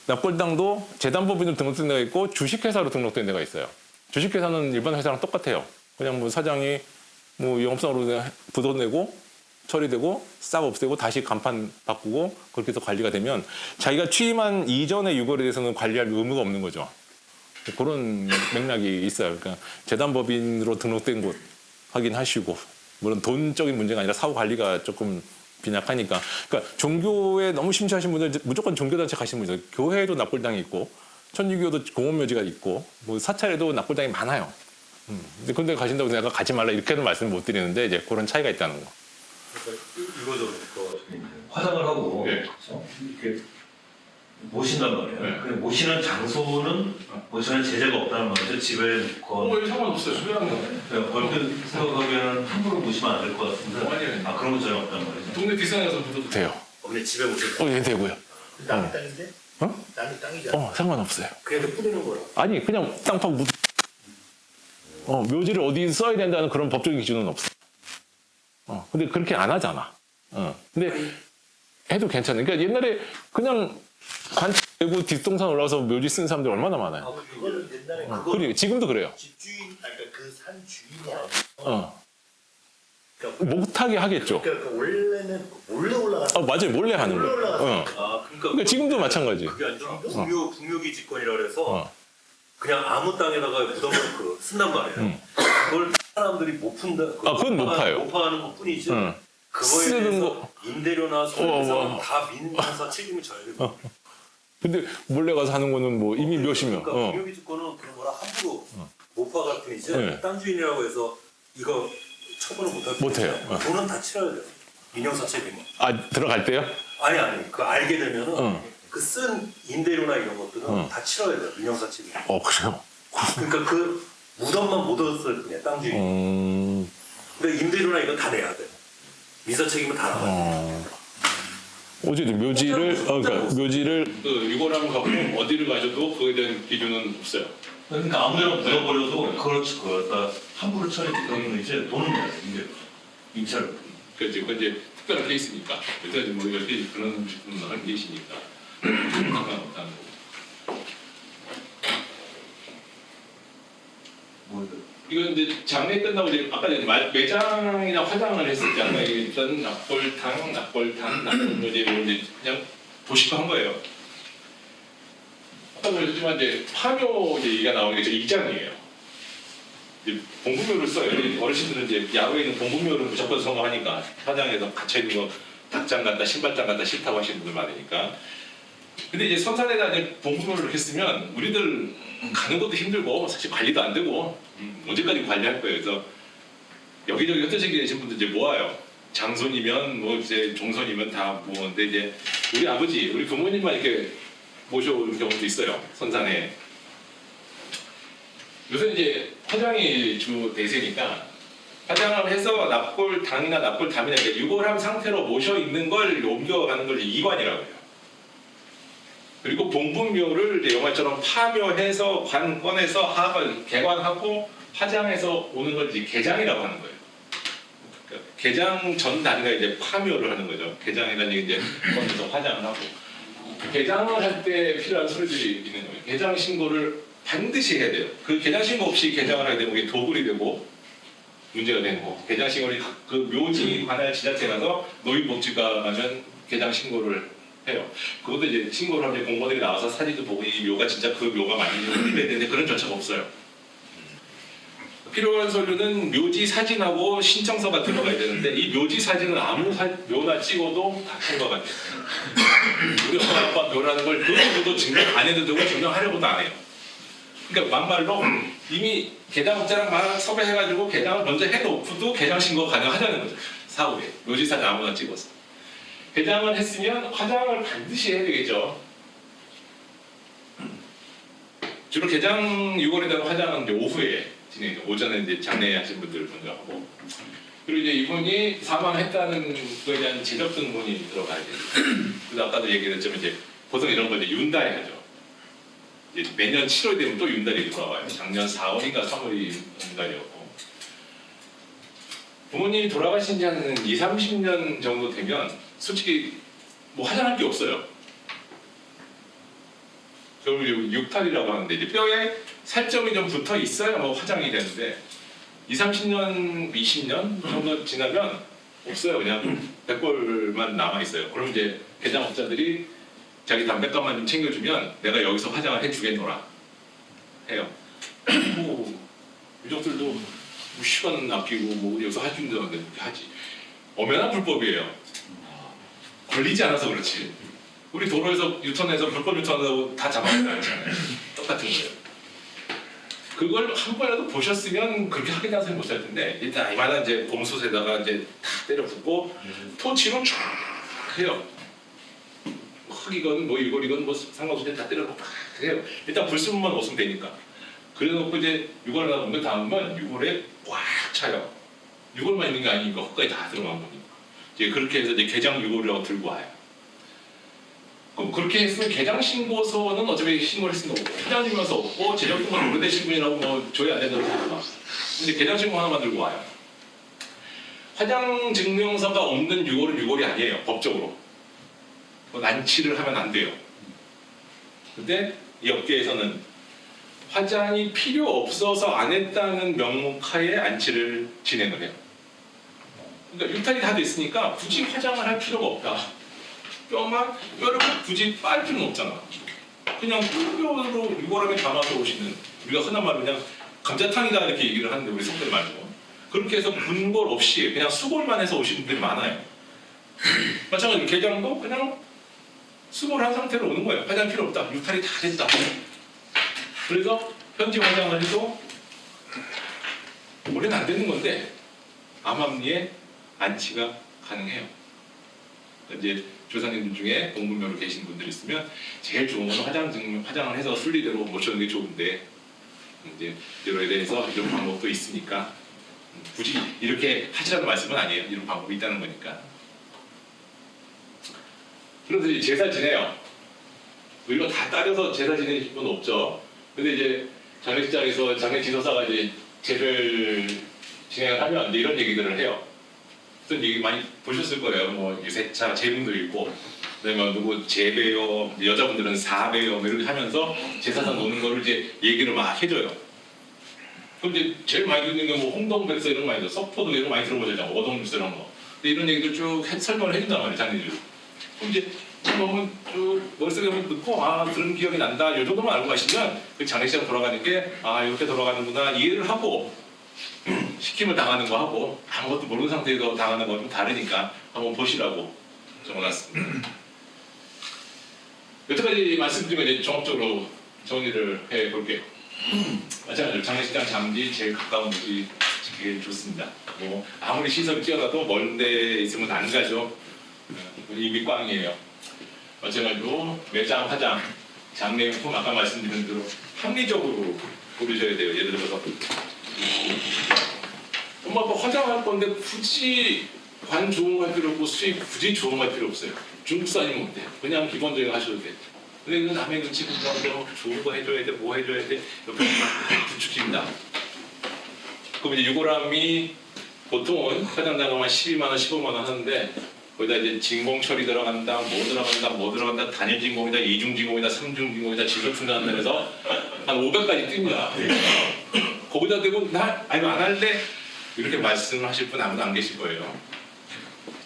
납골당도 재단법인으로 등록된 데가 있고 주식회사로 등록된 데가 있어요. 주식회사는 일반 회사랑 똑같아요. 그냥 뭐 사장이 뭐 영업사원으로 부도 내고 처리되고 싹 없애고 다시 간판 바꾸고 그렇게 해서 관리가 되면 자기가 취임한 이전의 유골에 대해서는 관리할 의무가 없는 거죠. 그런 맥락이 있어요. 그러니까 재단법인으로 등록된 곳 확인하시고 물론 돈적인 문제가 아니라 사후 관리가 조금 빈약하니까. 그러니까 종교에 너무 심취하신 분들 무조건 종교단체 가시는 분이죠. 교회에도 납골당이 있고 천주교도 공원묘지가 있고 뭐 사찰에도 납골당이 많아요. 근데 가신다고 내가 가지 말라 이렇게는 말씀을 못 드리는데 이제 그런 차이가 있다는 거. 그러니까 이거죠. 화장을 하고 네. 이렇게 모신단 말이에요. 근데 모시는 장소는 모시는 제재가 없다는 말이죠. 집에 상관없어요. 얼핏 생각하기에는 함부로 모시면 안 될 것 같은데 아니에요. 그런 거 전혀 없단 말이죠. 동네 뒷산에서 묻어도 돼요. 근데 집에 모실 예, 되고요. 남의 땅인데? 어? 남의 땅이잖아. 상관없어요. 그래도 뿌리는 거라. 아니 그냥 땅팍 묘지를 어디 써야 된다는 그런 법적인 기준은 없어. 근데 그렇게 안 하잖아. 근데 해도 괜찮아. 그러니까 옛날에 그냥 관내고 뒷동산 올라와서 묘지 쓰는 사람들 얼마나 많아요. 그거는 옛날에 그거 그래 지금도 그래요. 집주인, 그러니까 그 산 주인이 아니야. 그러니까 못하게 하겠죠. 그러니까 원래는 몰래 올라갔어. 맞아요. 몰래 하는 몰래 거예요. 올라갔어. 그러니까 지금도 마찬가지. 그게 아니라 국묘기 직권이라 그래서 어. 그냥 아무 땅에다가 무덤을 쓴단 말이에요. 그걸 사람들이 못 푼다. 그건 못 파요. 못 파는 것 뿐이지. 응. 그거에 쓰는 대해서 임대료나 손해배상은 다 민사 책임을 져야 되고. 근데 몰래 가서 하는 거는 뭐 이미 몇이면. 그러니까 국묘기 직권은 그런 거라 함부로 못 파갈 뿐이지. 네. 땅 주인이라고 해서 이거 처분을 못할 못해요. 뿐이지. 돈은 다 치러야 돼요. 민형사 책임은. 들어갈 때요? 아니. 그 알게 되면은 응. 그 쓴 임대료나 이런 것들은 응. 다 치러야 돼요. 민형사 책임. 그래요? 그러니까 그 무덤만 못 얻었을 뿐이야. 땅 주인. 근데 임대료나 이건 다 내야 돼. 민사 책임은 다 나와요. 어쨌든 묘지를 그 유골함을 갖고 어디를 가셔도 그거에 대한 기준은 없어요. 그러니까 아무데나 묻어버려도 그걸 갖다 함부로 처리되면 이제 돈은 내야 돼. 임차료. 그렇죠. 그 이제 특별한 케이스니까. 일단 뭐 이렇게 그런 하는 케이스니까 상관없다는 거고. 이건 이제 장례 끝나고 이제 아까 전에 매장이나 화장을 했을 때 아까 일단 납골당, 납골묘제 이제 그냥 도식화 한 거예요. 아까 그랬지만 이제 파묘 이제 얘기가 나오는 게 저 이장이에요. 이제 봉부묘를 써요. 어르신들은 이제 야외에 있는 봉부묘를 무조건 선호하니까 화장에서 갇혀 있는 거 닭장 같다, 신발장 같다 싫다고 하시는 분들 많으니까. 근데 이제 선산에다 이제 봉부묘를 이렇게 쓰면 우리들 가는 것도 힘들고 사실 관리도 안 되고 언제까지 관리할 거예요. 그래서 여기저기 흩어지게 계신 분들 이제 모아요. 장손이면 뭐 이제 종손이면 다 모으는데 이제 우리 아버지, 우리 부모님만 이렇게 모셔오는 경우도 있어요. 선산에. 요새 이제 화장이 주 대세니까 화장을 해서 납골당이나 납골담이나 이렇게 유골함 상태로 모셔 있는 걸 옮겨가는 걸 이관이라고 해요. 그리고 봉분묘를 이제 영화처럼 파묘해서 관 꺼내서 하을 개관하고 화장해서 오는 걸 이제 개장이라고 하는 거예요. 그러니까 개장 전 단위가 이제 파묘를 하는 거죠. 개장이라는 얘기 이제 꺼내서 화장을 하고 개장을 할 때 필요한 서류들이 있는 거예요. 개장 신고를 반드시 해야 돼요. 그 개장 신고 없이 개장을 하게 되면 이게 도굴이 되고 문제가 되는 거고 개장 신고를 그 묘지 관할 지자체 가서 노인복지과 가면 개장 신고를 해요. 그것도 이제 신고를 하면 공무원들이 나와서 사진도 보고 이 묘가 진짜 그 묘가 맞는지 확인해야 되는데 그런 절차가 없어요. 필요한 서류는 묘지 사진하고 신청서가 들어가야 되는데 이 묘지 사진은 아무 묘나 찍어도 다 통과가 돼요. 우리 엄마 아빠 묘라는 걸 그 누구도 증명 안 해도 되고 증명하려고도 안 해요. 그러니까 막말로 이미 개장업자랑 막 섭외해가지고 개장을 먼저 해놓고도 개장 신고가 가능하다는 거죠. 사후에 묘지 사진 아무나 찍어서. 개장을 했으면 화장을 반드시 해야 되겠죠. 주로 개장 6월에다가 화장은 이제 오후에 진행해요. 오전에 이제 장례 하신 분들 먼저 하고. 그리고 이제 이분이 사망했다는 거에 대한 제적 등본이 들어가야 돼요. 그래서 아까도 얘기했지만 이제 보통 이런 걸 이제 윤달에 하죠. 이제 매년 7월 되면 또 윤달이 돌아와요. 작년 4월인가 3월이 윤달이었고. 부모님이 돌아가신 지 한 2, 30년 정도 되면 솔직히 뭐 화장할 게 없어요. 그걸 육탈이라고 하는데 이제 뼈에 살점이 좀 붙어 있어야 뭐 화장이 되는데 2, 30년, 20년 정도 지나면 없어요. 그냥 백골만 남아 있어요. 그럼 이제 개장업자들이 자기 담뱃값만 좀 챙겨주면 내가 여기서 화장을 해주겠노라 해요. 뭐 유족들도 뭐 시간 아끼고 뭐 여기서 해준다는데 그렇게 하지. 엄연한 불법이에요. 걸리지 않아서 그렇지. 우리 도로에서 유턴해서 불법 유턴하고 다 잡아내지 않잖아요. 똑같은 거예요. 그걸 한 번이라도 보셨으면 그렇게 하겠다는 생각 못할 텐데 일단 이만한 이제 곰솥에다가 이제 다 때려 붓고 토치로 쫙 해요. 흙이건 뭐 이건 뭐 상관없이 다 때려 붓고 해요. 일단 불순물만 없으면 되니까. 그래놓고 이제 6월에 옮겨 담으면 6월에 꽉 차요. 6월만 있는 게 아니니까 흙까지 다 들어간 거니까. 이제 그렇게 해서 이제 개장 6월이라고 들고 와요. 그럼 그렇게 했으면 개장 신고서는 어차피 신고를 했으니까 없고 개장 신고서 없고 재정등본 오래되신 분이라고 뭐 줘야 안 된다고 생각해요. 근데 개장 신고 하나만 들고 와요. 화장 증명서가 없는 6월은 6월이 아니에요. 법적으로. 난치를 하면 안 돼요. 근데 이 업계에서는 화장이 필요 없어서 안 했다는 명목하에 안치를 진행을 해요. 그러니까 유탈이 다 됐으니까 굳이 화장을 할 필요가 없다. 뼈를 굳이 빨 필요는 없잖아. 그냥 뼈로 유골함에 담아서 오시는 우리가 흔한 말로 그냥 감자탕이다 이렇게 얘기를 하는데 우리 속들 말고 그렇게 해서 분골 없이 그냥 수골만 해서 오시는 분들이 많아요. 마찬가지로 개장도 그냥 수골한 상태로 오는 거예요. 화장 필요 없다. 유탈이 다 됐다. 그래서 현지 화장을 해도 원래는 안 되는 건데 암암리에 안치가 가능해요. 이제 조상님들 중에 공분묘로 계신 분들이 있으면 제일 좋은 건 화장을 해서 순리대로 모셔는 게 좋은데 이제 이거에 대해서 이런 방법도 있으니까 굳이 이렇게 하시라는 말씀은 아니에요. 이런 방법이 있다는 거니까. 그래서 이제 제사 지내요. 이거 다 따려서 제사 지내실 분 없죠. 근데 이제 장례식장에서 장례지도사가 이제 제를 진행을 하면 이제 이런 얘기들을 해요. 그런 얘기 많이 보셨을 거예요. 뭐 유세차 제문도 있고, 그다음에 누구 제배요, 여자분들은 사배요, 뭐 이렇게 하면서 제사상 노는 거를 이제 얘기를 막 해줘요. 그럼 이제 제일 많이 듣는 게 뭐 홍동백서 이런 거 많이 들어, 석포도 이런 거 많이 들어보잖아요. 어동육서 이런 거. 근데 이런 얘기들 쭉 설명을 해준단 말이에요, 장례지로. 그럼 이제 보면 쭉 머릿속에 넣고 아 그런 기억이 난다. 이 정도만 알고 가시면 그 장례식장 돌아가는 게 아 이렇게 돌아가는구나 이해를 하고 시킴을 당하는 거 하고 아무것도 모르는 상태에서 당하는 거 좀 다르니까 한번 보시라고 적어놨습니다. 여태까지 말씀드린 거 이제 종합적으로 정리를 해볼게요. 마찬가지로 장례식장 잠지 제일 가까운 곳이 제일 좋습니다. 뭐 아무리 시설이 뛰어나도 먼 데 있으면 안 가죠. 이미 꽝이에요. 마찬가지로 매장, 화장, 장례용품 아까 말씀드린 대로 합리적으로 고르셔야 돼요. 예를 들어서 엄마 아빠 화장할 건데 굳이 관 좋은 거 할 필요 없고 수입 굳이 좋은 거 할 필요 없어요. 중국산이면 어때? 그냥 기본적인 거 하셔도 돼. 근데 그 남의 눈치 보고 좋은 거 해줘야 돼, 뭐 해줘야 돼. 옆에 막 부추깁니다. 그럼 이제 유골함이 보통은 화장 나가면 12만 원, 15만 원 하는데 거기다 이제 진공 처리 들어간다, 뭐 들어간다, 단일 진공이다, 이중 진공이다, 삼중 진공이다, 지속 충전한다 해서 한 500까지 뜁니다. 거기다 대고 아니 안 할래? 이렇게 말씀하실 분 아무도 안 계실 거예요.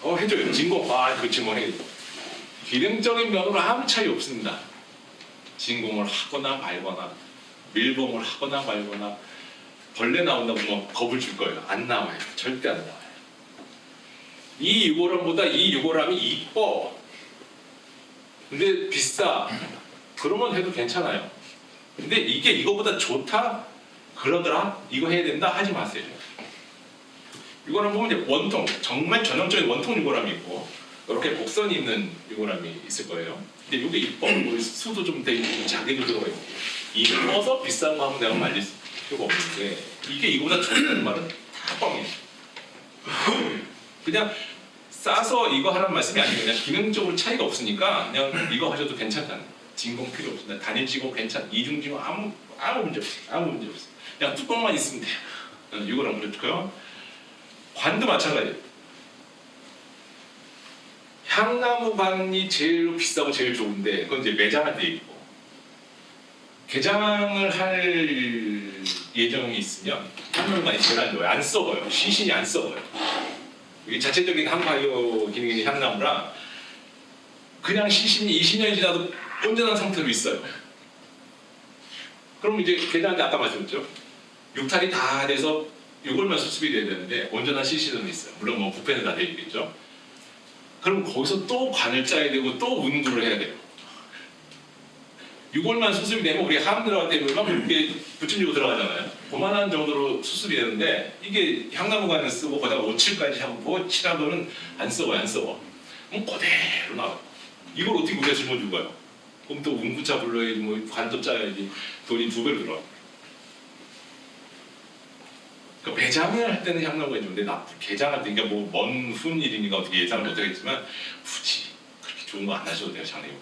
해줘요. 진공, 그 진공 해줘. 기능적인 면으로 아무 차이 없습니다. 진공을 하거나 말거나, 밀봉을 하거나 말거나, 벌레 나온다고 뭐 겁을 줄 거예요. 안 나와요. 절대 안 나와요. 이 유골함보다 이 유골함이 이뻐. 근데 비싸. 그러면 해도 괜찮아요. 근데 이게 이거보다 좋다? 그러더라? 이거 해야 된다? 하지 마세요. 유골함 보면 이제 원통, 정말 전형적인 원통 유골함이 있고 이렇게 곡선이 있는 유골함이 있을 거예요. 근데 이게 이뻐. 수도 좀 돼 있고 자개도 들어가 있고 이뻐서 비싼 거 하면 내가 말릴 필요가 없는데 이게 이거보다 좋다는 말은 다 뻥이에요. 그냥 싸서 이거 하라는 말씀이 아니고 그냥 기능적으로 차이가 없으니까 그냥 이거 하셔도 괜찮다는 거예요. 진공 필요 없습니다. 단일 진공 괜찮, 이중 진공 아무 문제 없어요. 아무 문제 없어요. 그냥 뚜껑만 있으면 돼요. 이거랑 그렇고요. 관도 마찬가지예요. 향나무 관이 제일 비싸고 제일 좋은데 그건 이제 매장할 때 있고 개장을 할 예정이 있으면 향나무관이 제일 안 좋아요. 안 썩어요. 시신이 안 썩어요. 이게 자체적인 항바이오 기능이 있는 향나무라 그냥 시신이 20년이 지나도 온전한 상태로 있어요. 그럼 이제 개장할 때 아까 말씀드렸죠. 육탈이 다 돼서 이걸만 수습이 돼야 되는데 온전한 시신은 있어요. 물론 뭐 부패는 다 돼 있겠죠. 그럼 거기서 또 관을 짜야 되고 또 운구를 해야 돼요. 6월만 수습이 되면 우리 함 들어갈 때 막 이렇게 붙임지고 들어가잖아요. 그만한 정도로 수습이 되는데 이게 향나무관을 쓰고 거기다가 오칠까지 하고 칠하고는 안 썩어요. 안 썩어. 그럼 그대로 나와요. 이걸 어떻게 우리가 짊어지고 가요? 그럼 또 운구차 불러야지 뭐 관도 짜야지 돈이 2배로 들어가. 그러니까 배장을 할 때는 향나무가 좋은데 개장할 때 그러니까 뭐 먼 훈 일이니까 어떻게 예상을 못하겠지만 굳이 그렇게 좋은 거 안 하셔도 돼요. 장례용.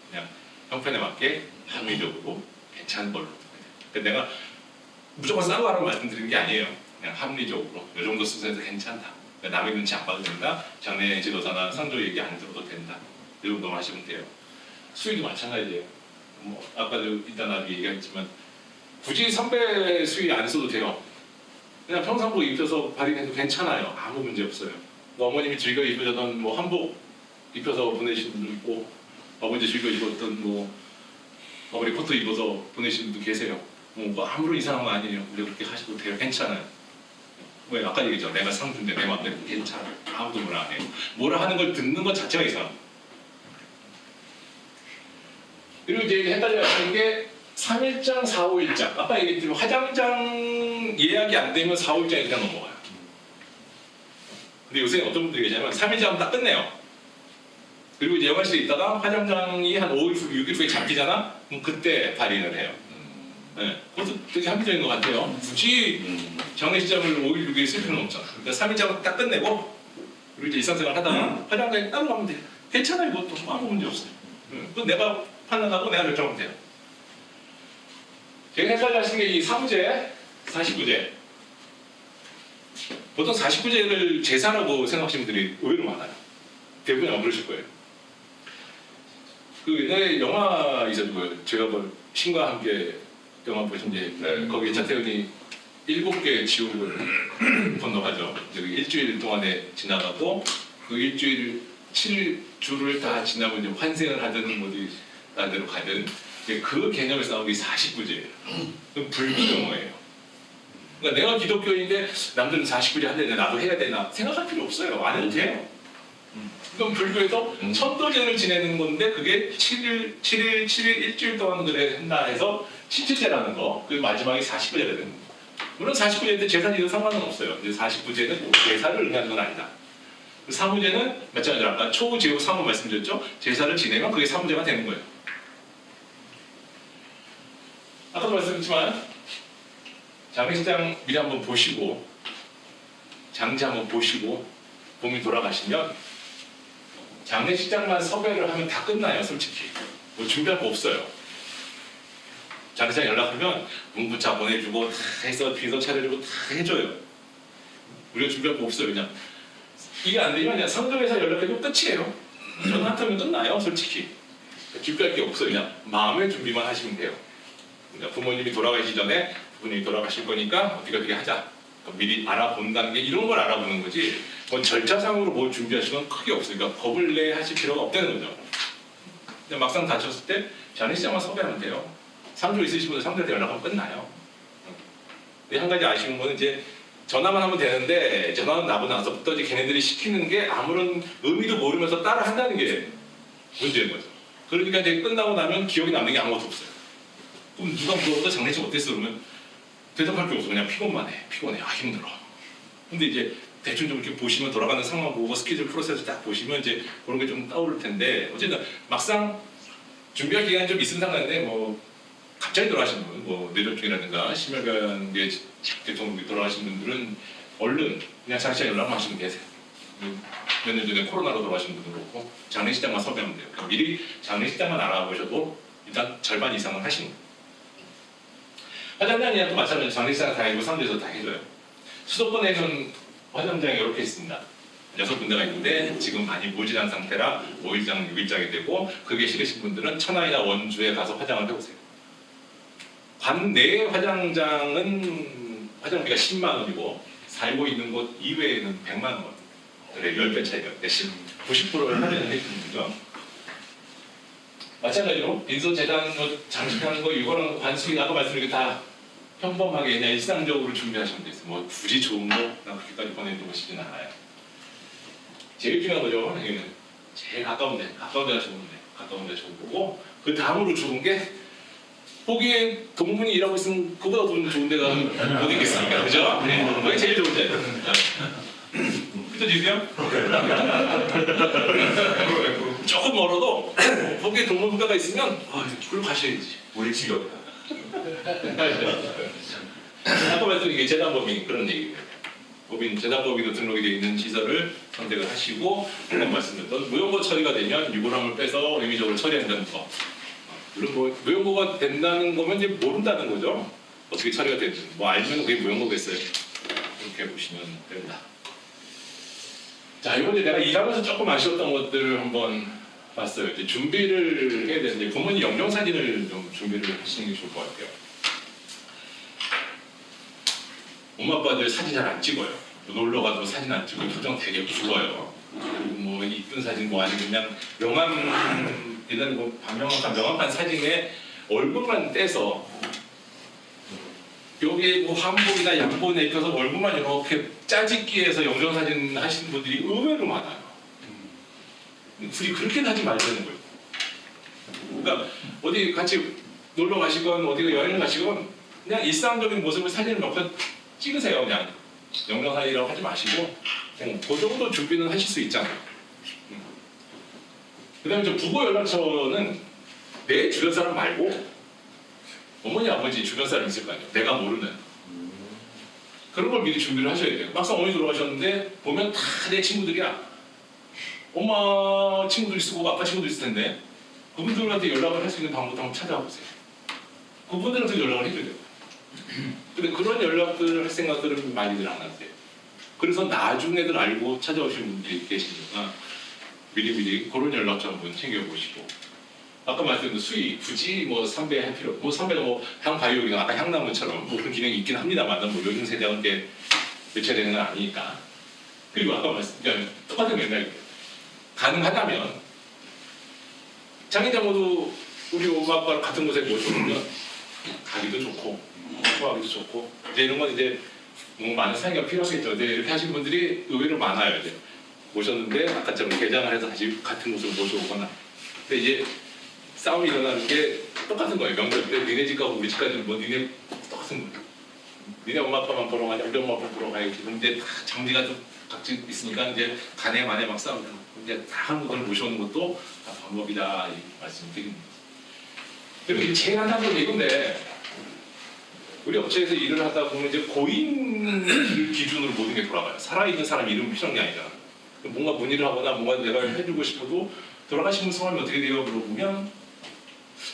그냥 형편에 맞게 합리적으로 괜찮은 걸로. 그러니까 내가 무조건 싼 거 하라고 말씀드리는 게 아니에요. 그냥 합리적으로 이 정도 수준에서 괜찮다. 그러니까 남의 눈치 안 봐도 된다. 장례 지도사나 상조 얘기 안 들어도 된다. 이 정도만 하시면 돼요. 수익도 마찬가지예요. 뭐 아까도 이따 나중에 얘기하겠지만 굳이 선배 수익 안 써도 돼요. 그냥 평상복 입혀서 발인해도 괜찮아요. 아무 문제 없어요. 어머님이 즐겨 입으셨던 뭐 한복 입혀서 보내신 분도 있고 아버지 즐겨 입었던 뭐 어머니 코트 입어서 보내신 분도 계세요. 뭐 아무런 이상한 거 아니에요. 우리 그렇게 하셔도 돼요. 괜찮아요. 왜 아까 얘기했죠. 내가 상주인데 내 맘대로 괜찮아요. 아무도 뭐라 안 해요. 뭐라 하는 걸 듣는 것 자체가 이상합니다. 그리고 이제 헷갈려 하는 게 3일장, 4~5일장. 아까 얘기했지만 화장장 예약이 안 되면 4~5일장이 그냥 넘어가요. 근데 요새 어떤 분들이 계시냐면 3일장은 딱 끝내요. 그리고 이제 여관실에 있다가 화장장이 한 5일 후, 6일 후에 잡히잖아? 그럼 그때 발인을 해요. 네. 그것도 되게 합리적인 것 같아요. 굳이 장례식장을 5일, 6일 쓸 필요는 없잖아. 그러니까 3일장은 딱 끝내고 그리고 이제 일상생활 하다가 화장장에 따로 가면 돼. 괜찮아요. 이것도 아무 문제 없어요. 그건 내가 판단하고 내가 결정하면 돼요. 제가 헷갈려 하시는 게 이 사무제, 49제. 보통 49제를 제사라고 생각하시는 분들이 의외로 많아요. 대부분 안 그러실 거예요. 그 옛날에 영화 있었고요. 제가 뭐 신과 함께 영화 보셨는데 거기 차태현이 7개의 지옥을 건너가죠. 여기 일주일 동안에 지나가고 그 일주일 7주를 다 지나고 이제 환생을 하든 어디 다른 데로 가든 그 개념에서 나온 게 49제예요. 그건 불교 용어예요. 그러니까 내가 기독교인인데 남들은 49제 하는데 나도 해야 되나 생각할 필요 없어요. 안 해도 돼요. 그럼 불교에서 천도제를 지내는 건데 그게 7일 일주일 동안 그래 한다 해서 신체제라는 거. 그 마지막에 49제가 되는 거예요. 물론 49제인데 제사지도 상관은 없어요. 이제 49제는 제사를 의미하는 건 아니다. 사무제는 마찬가지로 아까 초, 제후, 사무 말씀드렸죠. 제사를 지내면 그게 사무제가 되는 거예요. 아까도 말씀드렸지만 장례식장 미리 한번 보시고 장지 한번 보시고 봄이 돌아가시면 장례식장만 섭외를 하면 다 끝나요. 솔직히 뭐 준비할 거 없어요. 장례식장 연락하면 문부차 보내주고 다 해서 비서 차려주고 다 해줘요. 우리가 준비할 거 없어요. 그냥 이게 안 되면 그냥 상정회사 연락해도 끝이에요. 전화 한 통이면 끝나요. 솔직히 준비할 게 없어요. 그냥 마음의 준비만 하시면 돼요. 그러니까 부모님이 돌아가시기 전에 부모님이 돌아가실 거니까 어떻게 하자. 미리 알아본다는 게 이런 걸 알아보는 거지. 뭐 절차상으로 뭘 준비하실 건 크게 없어요. 그러니까 겁을 내 하실 필요가 없다는 거죠. 근데 막상 다쳤을 때 장례식장만 섭외하면 돼요. 상조 있으신 분들 상조한테 연락하면 끝나요. 근데 한 가지 아쉬운 거는 이제 전화만 하면 되는데 전화는 나고 나서부터 이제 걔네들이 시키는 게 아무런 의미도 모르면서 따라 한다는 게 문제인 거죠. 그러니까 이제 끝나고 나면 기억이 남는 게 아무것도 없어요. 그럼 누가 물어봐도 장례식 어땠어? 그러면 대답할 게 없어. 그냥 피곤만 해. 피곤해. 아 힘들어. 근데 이제 대충 좀 이렇게 보시면 돌아가는 상황 보고 스케줄 프로세스 딱 보시면 이제 그런 게 좀 떠오를 텐데 어쨌든 막상 준비할 기간이 좀 있으면 상관인데 뭐 갑자기 돌아가신 분, 뭐 뇌졸중이라든가 심혈관계 대통령이 돌아가신 분들은 얼른 그냥 장례식장 연락만 하시면 되세요. 몇 년 전에 코로나로 돌아가신 분도 그렇고 장례식장만 섭외하면 돼요. 그러니까 미리 장례식장만 알아보셔도 일단 절반 이상은 하시는 거예요. 화장장이랑 또 마찬가지로 장례식장 다 해주고 사람들에서 다 해줘요. 수도권에는 화장장이 이렇게 있습니다. 6군데가 있는데 지금 많이 모질한 상태라 5일장, 6일장이 되고 그게 싫으신 분들은 천안이나 원주에 가서 화장을 해보세요. 관내 화장장은 화장비가 10만 원이고 살고 있는 곳 이외에는 100만 원. 그래 10배 차이가 대신 90%를 할인을 해주는 거죠. 마찬가지로 빈소재단 장식하는 거 이거는 관수기 아까 말씀드린 게 다 평범하게 그냥 일상적으로 준비하시면 돼요. 뭐 굳이 좋은 거 그렇게까지 보내드리시진 않아요. 제일 중요한 거죠. 제일 가까운 데가 좋은데 가까운 데 좋은 거고 그 다음으로 좋은 게 거기에 동문이 일하고 있으면 그보다 돈 좋은 데가 어디 있겠습니까? 그죠? 네. 그게 제일 좋은 데예요. 그죠, 지수요? 조금 멀어도 거기에 동문가가 있으면 그걸로 가셔야지. 우리 지역. 아까 말씀드린 게 재단법인 그런 얘기예요. 법인 재단법인도 등록이 되어 있는 시설을 선택을 하시고 한번 말씀드렸던 무용고 처리가 되면 유골함을 빼서 의미적으로 처리한다는 거. 물론 뭐 무용고가 된다는 거면 이제 모른다는 거죠. 어떻게 처리가 되는지 뭐 알면 그게 무용고겠어요. 이렇게 보시면 됩니다. 자, 이번에 내가 일하면서 조금 아쉬웠던 것들을 한번 봤어요. 이제 준비를 해야 되는데 부모님 영정 사진을 좀 준비를 하시는 게 좋을 것 같아요. 엄마 아빠들 사진 잘 안 찍어요. 놀러 가도 사진 안 찍고 표정 되게 굵어요. 그리고 뭐 이쁜 사진 뭐 아니면 그냥 명함 예전에 뭐 명함판 사진에 얼굴만 떼서 여기에 뭐 한복이나 양복 입혀서 얼굴만 이렇게 짜집기해서 영정 사진 하시는 분들이 의외로 많아요. 굳이 그렇게는 하지 말자는 거예요. 그러니까 어디 같이 놀러 가시건 어디 여행을 가시건 그냥 일상적인 모습을 사진을 몇 번 찍으세요. 그냥 영정 사진이라고 하지 마시고 그 정도 준비는 하실 수 있잖아요. 그 다음에 저 부고 연락처는 내 주변 사람 말고 어머니 아버지 주변 사람 있을 거 아니에요. 내가 모르는 그런 걸 미리 준비를 하셔야 돼요. 막상 어머니 돌아가셨는데 보면 다 내 친구들이야. 엄마 친구들 있고 아빠 친구들 있을 텐데 그분들한테 연락을 할 수 있는 방법도 한번 찾아보세요. 그분들한테 연락을 해줘야 돼요. 근데 그런 연락들을 할 생각들은 많이들 안 하세요. 그래서 나중에들 알고 찾아오신 분들이 계시니까 미리미리 그런 연락처 한번 챙겨보시고, 아까 말씀드린 수익 굳이 뭐 삼배 할 필요, 뭐 삼배는 뭐 향바이오기능 아까 향나무처럼 뭐 그런 기능이 있긴 합니다만 뭐 요즘 세대는 게 대체되는 건 아니니까. 그리고 아까 말씀드린 똑같은 맥락이에요. 가능하다면 장인장모도 우리 엄마 아빠 같은 곳에 모셔오면 가기도 좋고 소화하기도 좋고 이제 이런 건 이제 뭐 많은 사이가 필요하겠죠. 이제 이렇게 하시는 분들이 의외로 많아요. 이제 모셨는데 아까처럼 개장을 해서 다시 같은 곳으로 모셔오거나. 근데 이제 싸움이 일어나는 게 똑같은 거예요. 명절 때 니네 집 가고 우리 집 가는 뭐 니네 똑같은 거예요. 니네 엄마 아빠만 보러 가냐, 우리 엄마 아빠 보러 가야지. 그럼 이제 다 정리가 좀 각지 있으니까 이제 간에 만에 막 싸우고 이제 다 한 분들 모셔오는 것도 다 방법이다 이 말씀드립니다. 그리고 이게 제일 한다는 얘기인데 우리 업체에서 일을 하다 보면 이제 고인 기준으로 모든 게 돌아가요. 살아있는 사람 이름 필요한 게 아니잖아. 뭔가 문의를 하거나 뭔가 내가 해주고 싶어도 돌아가신 분 성함이 어떻게 돼요? 물어보면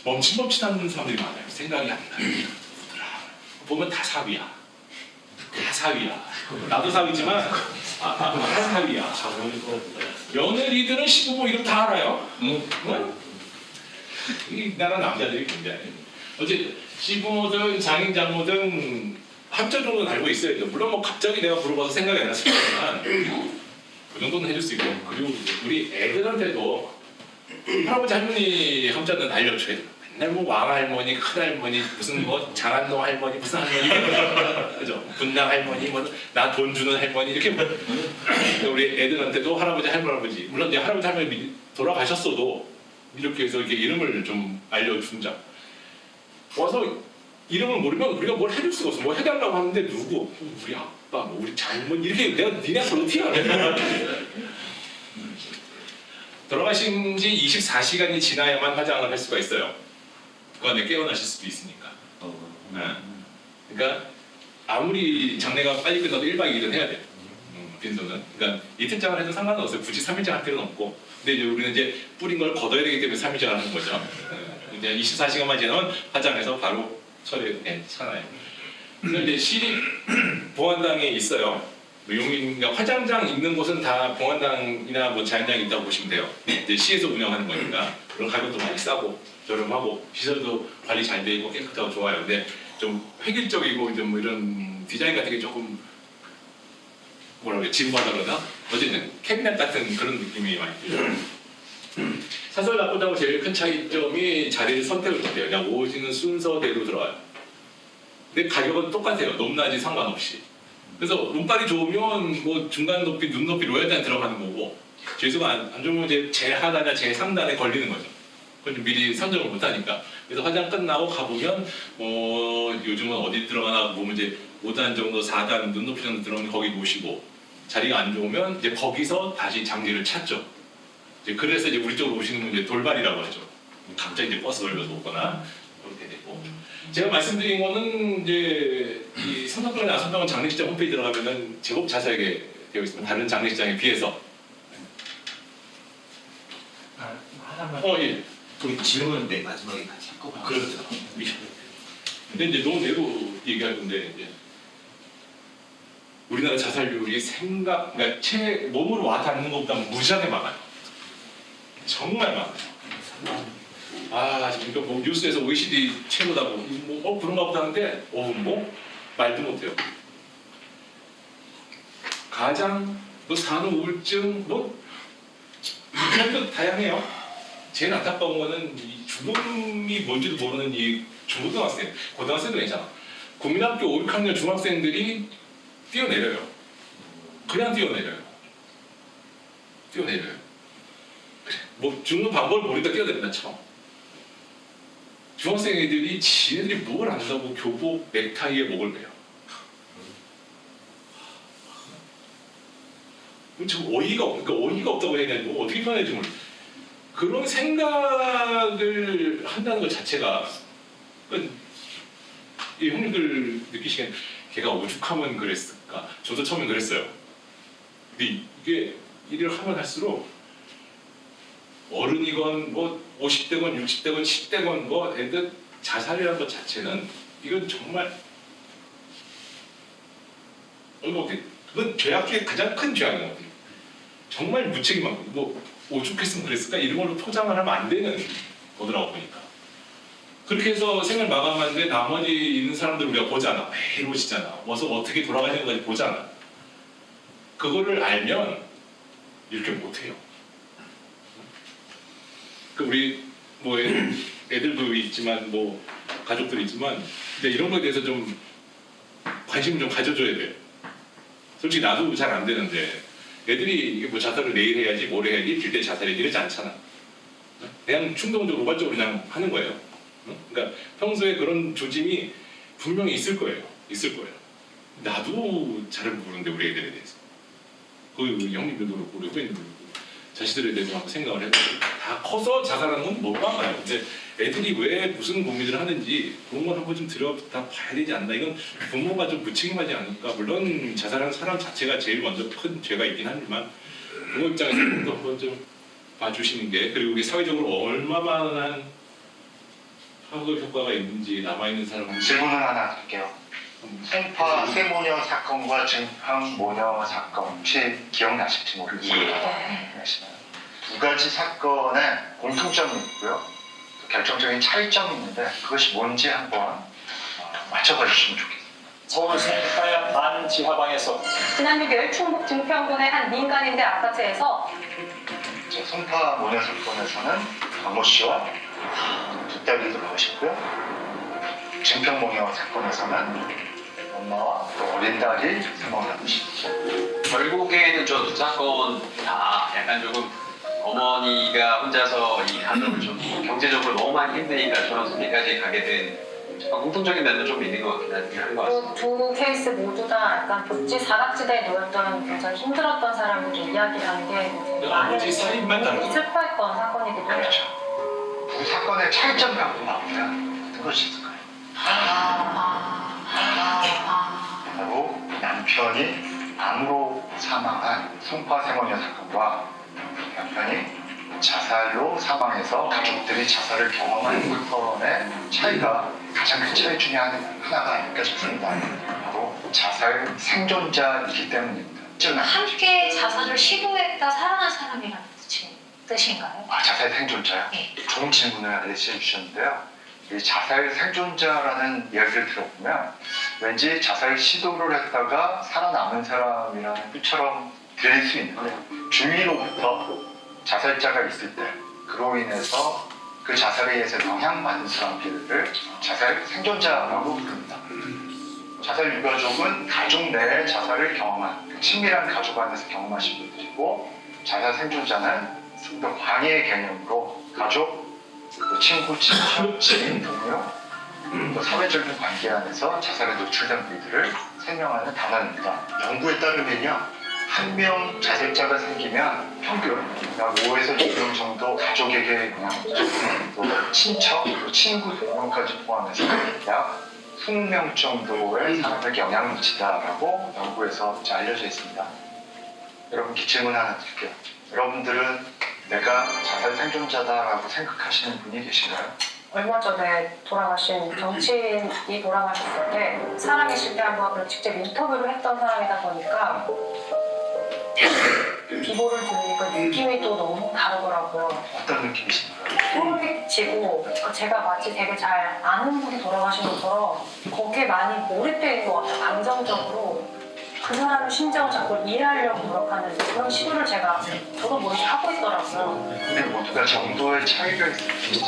멈칫멈칫하는 사람들이 많아요. 생각이 안 나요. 보면 다 사위야. 다 사위야. 나도 사위지만 다 사위야. 며느리들은 시부모 이름 다 알아요. 응? 이 나라 남자들이 굉장히 어제 시부모든 장인 장모든 합자 정도는 알고 있어야 돼요. 물론 뭐 갑자기 내가 물어봐서 생각이 안 났을 거지만 그 정도는 해줄 수 있고, 그리고 우리 애들한테도 할아버지 할머니 함자는 알려줘야 돼요. 맨날 뭐 왕할머니, 큰할머니, 무슨 뭐 장안노 할머니, 무슨 할머니, 그죠? 분당 할머니, 뭐 나 돈 주는 할머니 이렇게 뭐. 우리 애들한테도 할아버지 할머니, 물론 이제 할아버지 할머니 돌아가셨어도 이렇게 해서 이렇게 이름을 좀 알려준자. 와서 이름을 모르면 우리가 뭘 해줄 수가 없어. 뭐 해달라고 하는데 누구? 우리 아빠, 뭐 우리 장모님 이렇게 내가 니네한테 어떻게 알아? 돌아가신 지 24시간이 지나야만 화장을 할 수가 있어요. 그 안에 깨어나실 수도 있으니까. 네. 그러니까 아무리 장례가 빨리 끝나도 1박 2일은 해야 돼요. 빈소는. 그러니까 이틀장을 해도 상관은 없어요. 굳이 3일장 할 필요는 없고. 근데 이제 우리는 이제 뿌린 걸 걷어야 되기 때문에 3일장을 하는 거죠. 이제 24시간만 지나면 화장해서 바로 처리해잖아요. 그래서 이제 시립 봉안당에 있어요. 그러니까 화장장 있는 곳은 다 봉안당이나 뭐 자연장이 있다고 보시면 돼요. 이제 시에서 운영하는 거니까 그런 가격도 많이 싸고 저렴하고 시설도 관리 잘 돼 있고 깨끗하고 좋아요. 근데 좀 획일적이고 좀 뭐 이런 디자인 같은 게 조금 뭐라 그래, 지루하다 그러나 어쨌든 캐비넷 같은 그런 느낌이 많이 들어요. 사설 납부하고 제일 큰 차이점이 자리를 선택을 못해요. 그냥 오시는 순서대로 들어와요. 근데 가격은 똑같아요. 높낮이 상관없이. 그래서 운빨이 좋으면 뭐 중간 높이, 눈 높이 로얄단에 들어가는 거고, 재수가 안 좋으면 이제 제일 하단이나 제일 상단에 걸리는 거죠. 그건 미리 선정을 못하니까. 그래서 화장 끝나고 가보면 요즘은 어디 들어가나 보면 이제 5단 정도, 4단 눈 높이 정도 들어가면 거기 모시고, 자리가 안 좋으면 이제 거기서 다시 장례를 찾죠. 이제 그래서 이제 우리 쪽으로 오시는 분 이제 돌발이라고 하죠. 갑자기 이제 버스 돌려서 오거나 그렇게 되고. 제가 말씀드린 거는 이제 이 삼성병원 아산병원 장례식장 홈페이지 들어가면은 제법 자세하게 되어 있습니다. 다른 장례식장에 비해서. 하나만. 예. 우리 질문인데 마지막에 같이 꼭 그렇죠. 근데 이제 너무 내로 얘기할 건데 이제 우리나라 자살률이 그러니까 몸으로 와 닿는 것보다 무지하게 많아요. 정말 많아요. 그러니까 뭐 뉴스에서 OECD 최고다고 뭐 그런가 보다 하는데 뭐 말도 못해요. 가장 뭐 산후 우울증 뭐 이것도 다양해요. 제일 안타까운 거는 이 죽음이 뭔지도 모르는 이 중고등학생, 고등학생도 괜찮아. 국민학교 5, 6학년 중학생들이 뛰어내려요. 그냥 뛰어내려요. 그래. 뭐 죽는 방법을 모르니까 뛰어내린다 쳐. 중학생 애들이 지네들이 뭘 안다고 교복 넥타이에 목을 매요. 좀 어이가 없다고 해야 되나? 뭐 어떻게 표현해야 될지 모르겠어요. 그런 생각을 한다는 것 자체가 이 형님들 느끼시기엔 걔가 오죽하면 그랬을까? 저도 처음엔 그랬어요. 근데 이게 일을 하면 할수록 어른이건 뭐 50대건 60대건 10대건 뭐 애들 자살이라는 것 자체는 이건 정말 그건 죄악 중에 가장 큰 죄악인 것 같아요. 정말 무책임하고 뭐 오죽했으면 그랬을까 이런 걸로 포장을 하면 안 되는 거더라고 보니까. 그렇게 해서 생을 마감하는데 나머지 있는 사람들 우리가 보잖아. 매일 오시잖아. 와서 어떻게 돌아가시는 건지 보잖아. 그거를 알면 이렇게 못해요. 그 우리 뭐 애들도 있지만 뭐 가족들이 있지만 근데 이런 거에 대해서 좀 관심을 좀 가져줘야 돼. 솔직히 나도 잘 안 되는데 애들이 이게 뭐 자살을 내일 해야지 모레 해야지 일주일 때 자살해 이러지 않잖아. 그냥 충동적으로 우발적으로 그냥 하는 거예요. 그러니까 평소에 그런 조짐이 분명히 있을 거예요. 있을 거예요. 나도 잘 모르는데 우리 애들에 대해서. 그 형님들도 그렇고 우리 후배님들도 그렇고 자식들에 대해서 한번 생각을 해보고 다 커서 자살하는 건 몰라봐요. 근데 애들이 왜 무슨 고민을 하는지 그런 걸 한번 좀 들여다 봐야 되지 않나. 이건 부모가 좀 무책임하지 않을까. 물론 자살하는 사람 자체가 제일 먼저 큰 죄가 있긴 하지만 부모 입장에서 또 한번 좀 봐주시는 게 그리고 이게 사회적으로 얼마만한 파급 효과가 있는지 남아있는 사람한테 질문을 하나 드릴게요. 송파 세모녀 사건과 증평 모녀 사건 혹시 기억나실지 모르겠어요. 기억나시나요? 두 가지 사건에 공통점이 있고요. 또 결정적인 차이점이 있는데 그것이 뭔지 한번 맞춰봐 주시면 좋겠습니다. 서울 송파의 반 지하방에서 지난 6일 충북 증평군의 한 민간임대 아파트에서 송파 모녀 사건에서는 박모 씨와 두 딸이 돌아가셨고요. 증평 모녀 사건에서는 엄마와 또 어린 딸이 사망하고 있습니다. 결국에는 저 두 사건 다 약간 조금 어머니가 혼자서 이 가정을 좀 경제적으로 너무 많이 힘드니까 저런 선택까지 가게 된 공통적인 면도 좀 있는 것 같긴 한 것 같습니다. 두 케이스 모두 다 약간 복지 사각지대에 놓였던 굉장히 힘들었던 사람들이 이야기하는 게 아버지 살인만 다르죠. 슬퍼했던 사건이기도 해요. 그렇죠. 두 사건의 차이점 갖고 나오면 어떤 것이 있을까요? 바로 남편이 암으로 사망한 송파 세모녀 사건과 남편이 자살로 사망해서 가족들이 자살을 경험한 사건의 차이가 가장 큰 차이 중에 하나가 느껴졌습니다. 바로 자살 생존자이기 때문입니다. 함께 자살을 시도했다 살아난 사람이라는 뜻인가요? 자살 생존자요? 네. 좋은 질문을 해주셨는데요. 이 자살 생존자라는 이야기를 들어보면 왠지 자살 시도를 했다가 살아남은 사람이라는 뜻처럼 들릴 수 있는데 주위로부터 자살자가 있을 때 그로 인해서 그 자살에 의해서 영향받은 사람들을 자살 생존자라고 부릅니다. 자살 유가족은 가족 내에 자살을 경험한 친밀한 가족 안에서 경험하신 분들이고 자살 생존자는 좀 더 광의의 개념으로 가족, 또 친구, 친척, 지인, 동료, 또 사회적인 관계 안에서 자살에 노출된 분들을 설명하는 단어입니다. 연구에 따르면요, 한 명 자살자가 생기면 평균 약 5에서 6명 정도 가족에게 영향을 미치고 또 친척, 또 친구, 동료까지 포함해서 약 20명 정도의 사람에게 영향을 미친다라고 연구에서 알려져 있습니다. 여러분께 질문 하나 드릴게요. 여러분들은 내가 자살 생존자다라고 생각하시는 분이 계신가요? 얼마 전에 돌아가신 정치인이 돌아가셨을 때 살아계실 때 한번 직접 인터뷰를 했던 사람이다 보니까 비보를 들으니까 느낌이 또 너무 다르더라고요. 어떤 느낌이신가요? 소름이 끼치고 제가 마치 되게 잘 아는 분이 돌아가신 것처럼 거기에 많이 몰입되어 있는 것 같아요. 감정적으로 그 사람의 심정을 자꾸 이해하려고 노력하는 그런 시도를 제가 저도 모르게 하고 있더라고요. 우리 모두가 정도의 차이가 있을지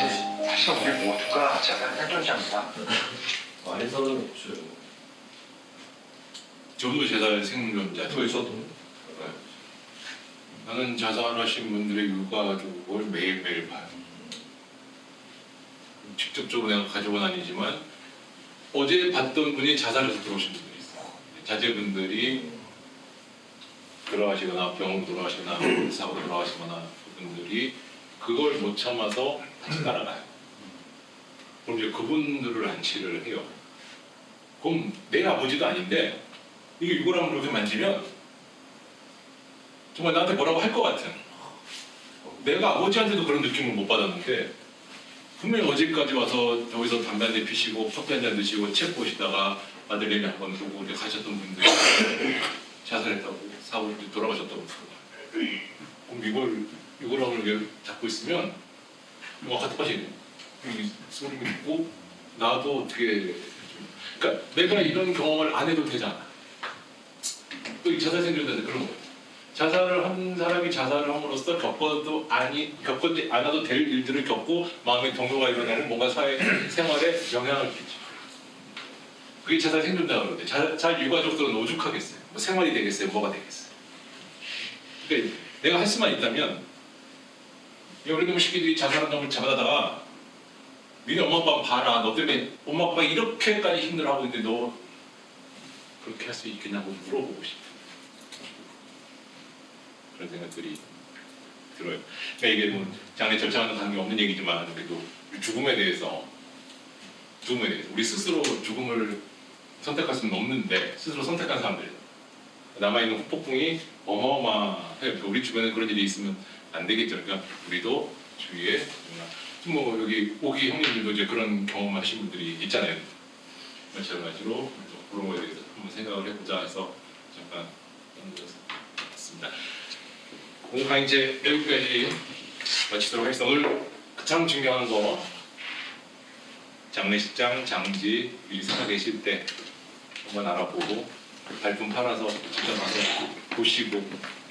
사실 우리 모두가 자살 생존자입니다. 안에서는 없어요. 저도 자살 생존자. 저도. 나는 자살하신 분들의 유가족을 매일매일 봐요. 직접적으로 내가 가족은 아니지만 어제 봤던 분이 자살해서 들어오신 분들이 있어요. 자제분들이 돌아가시거나 병으로 돌아가시거나 사고로 돌아가시거나 그분들이 그걸 못 참아서 다시 따라가요. 그럼 이제 그분들을 안치를 해요. 그럼 내 아버지도 아닌데 이게 유골함으로 좀 만지면 정말 나한테 뭐라고 할 것 같은. 내가 아버지한테도 그런 느낌을 못 받았는데 분명히 어제까지 와서 여기서 담배 한 대 피시고 커피 한 잔 드시고 책 보시다가 아들내미 한 번 보고 이렇게 가셨던 분들이 자살했다고 사고 돌아가셨다고 그럼 이거랑을 잡고 있으면 이거 갖다 빠지네. 이 소리 듣고 나도 어떻게 그러니까 내가 이런 경험을 안 해도 되잖아. 또 이 자살 생존자들 그런 거. 자살을 한 사람이 자살을 함으로써 겪지 않아도 될 일들을 겪고 마음의 동요가 일어나고 뭔가 사회 생활에 영향을 끼치죠. 그게 자살 생존자가 그러는데 잘 유가족들은 오죽하겠어요. 뭐 생활이 되겠어요. 뭐가 되겠어요. 그러니까 내가 할 수만 있다면 우리 놈 새끼들이 자살한 놈을 잡아다가 니네 엄마 아빠 봐라. 너 때문에 엄마 아빠가 이렇게까지 힘들어하고 있는데 너 그렇게 할 수 있겠냐고 물어보고 싶어요. 그런 생각들이 들어요. 그러니까 이게 뭐 장례 절차와는 관계 없는 얘기지만 그래도 죽음에 대해서 우리 스스로 죽음을 선택할 수는 없는데 스스로 선택한 사람들 남아있는 후폭풍이 어마어마해요. 그러니까 우리 주변에 그런 일이 있으면 안 되겠죠. 그러니까 우리도 주위에 뭐 여기 오기 형님들도 이제 그런 경험하신 분들이 있잖아요. 마찬가지로 그런 거에 대해서 한번 생각을 해보자 해서 잠깐 연구했습니다. 오늘 강의 이제 여기까지 마치도록 하겠습니다. 오늘 가장 중요한 거 장례식장, 장지 미리 살아계실 때 한번 알아보고 발품 팔아서 직접 가서 보시고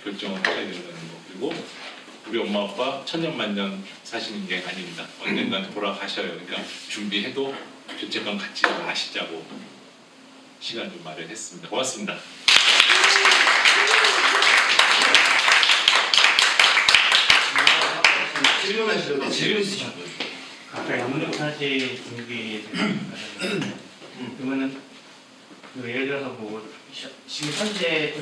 결정을 하셔야 된다는 거. 그리고 우리 엄마 아빠 천년만년 사시는 게 아닙니다. 언젠간 돌아가셔요. 그러니까 준비해도 죄책감 갖지 마시자고 시간 좀 마련했습니다. 고맙습니다. 질문하시려고 질문 있으신 분. 아까 영정사진 준비 그러면은 예를 들어서 뭐 지금 현재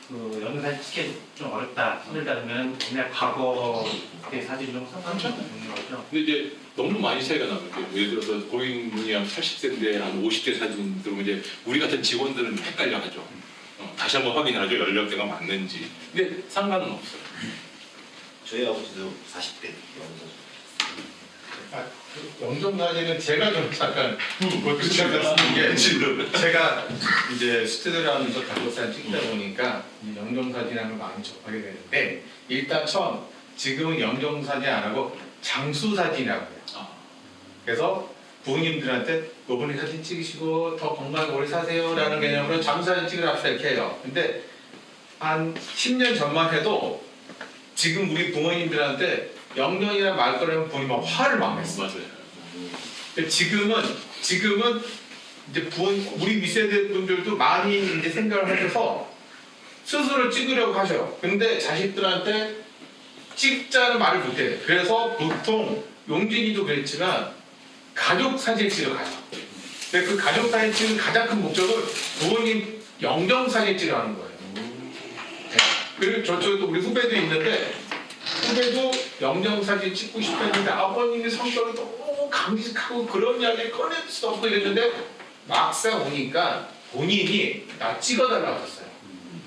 그 영상사진 찍기 좀 어렵다, 힘들다 그러면 그냥 과거 때 사진 좀 상관없는 거죠. 근데 이제 너무 많이 차이가 나면 예를 들어서 고인분이 한 80세인데 한 50대 사진 들으면 이제 우리 같은 직원들은 헷갈려 하죠. 다시 한번 확인하죠. 연령대가 맞는지. 근데 상관은 없어요. 저희 아버지도 40대 영정사진은 제가 좀 잠깐 생각했는 게 제가 이제 스튜디오를 하면서 가족사진 찍다 보니까 영정사진하고 많이 접하게 되는데 일단 처음 지금은 영정사진 안 하고 장수사진이라고 해요. 그래서 부모님들한테 요번에 사진 찍으시고 더 건강하게 오래 사세요 라는 개념으로 장수사진 찍으러 합시다 이렇게 해요. 근데 한 10년 전만 해도 지금 우리 부모님들한테 영정이라 말 거라면 부모님 화를 막 냈어. 맞아요. 지금은 이제 우리 윗세대 분들도 많이 이제 생각을 하셔서 스스로 찍으려고 하셔요. 근데 자식들한테 찍자는 말을 못해요. 그래서 보통 용진이도 그랬지만 가족 사진 찍으러 가요. 근데 그 가족 사진 찍는 가장 큰 목적은 부모님 영정 사진 찍으러 하는 거예요. 네. 그리고 저쪽에도 우리 후배들이 있는데 후배도 영정사진 찍고 싶었는데 아버님의 성격이 너무 강직하고 그런 이야기를 꺼낼 수도 없고 이랬는데 막상 오니까 본인이 나 찍어달라고 했어요.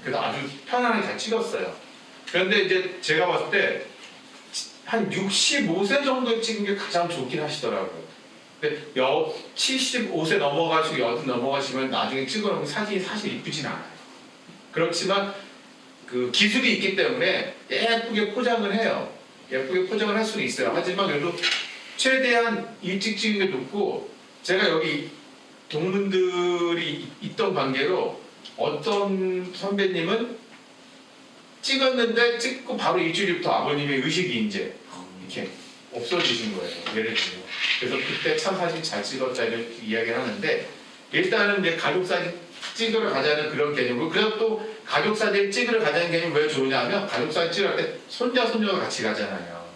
그래서 아주 편안하게 잘 찍었어요. 그런데 이제 제가 봤을 때 한 65세 정도에 찍은 게 가장 좋긴 하시더라고요. 근데 75세 넘어가시고 80 넘어가시면 나중에 찍어놓으면 사진이 사실 이쁘진 않아요. 그렇지만 그 기술이 있기 때문에 예쁘게 포장을 해요. 예쁘게 포장을 할 수는 있어요. 하지만 그래도 최대한 일찍 찍는 게 좋고 제가 여기 동문들이 있던 관계로 어떤 선배님은 찍었는데 찍고 바로 일주일부터 아버님의 의식이 이제 이렇게 없어지신 거예요. 예를 들면. 그래서 그때 참 사진 잘 찍었다 이렇게 이야기를 하는데 일단은 이제 가족 사진 찍으러 가자는 그런 개념으로 그래서 또 가족 사진 찍으러 가자는 개념이 왜 좋으냐면 가족 사진 찍을 때 손자 손녀가 같이 가잖아요.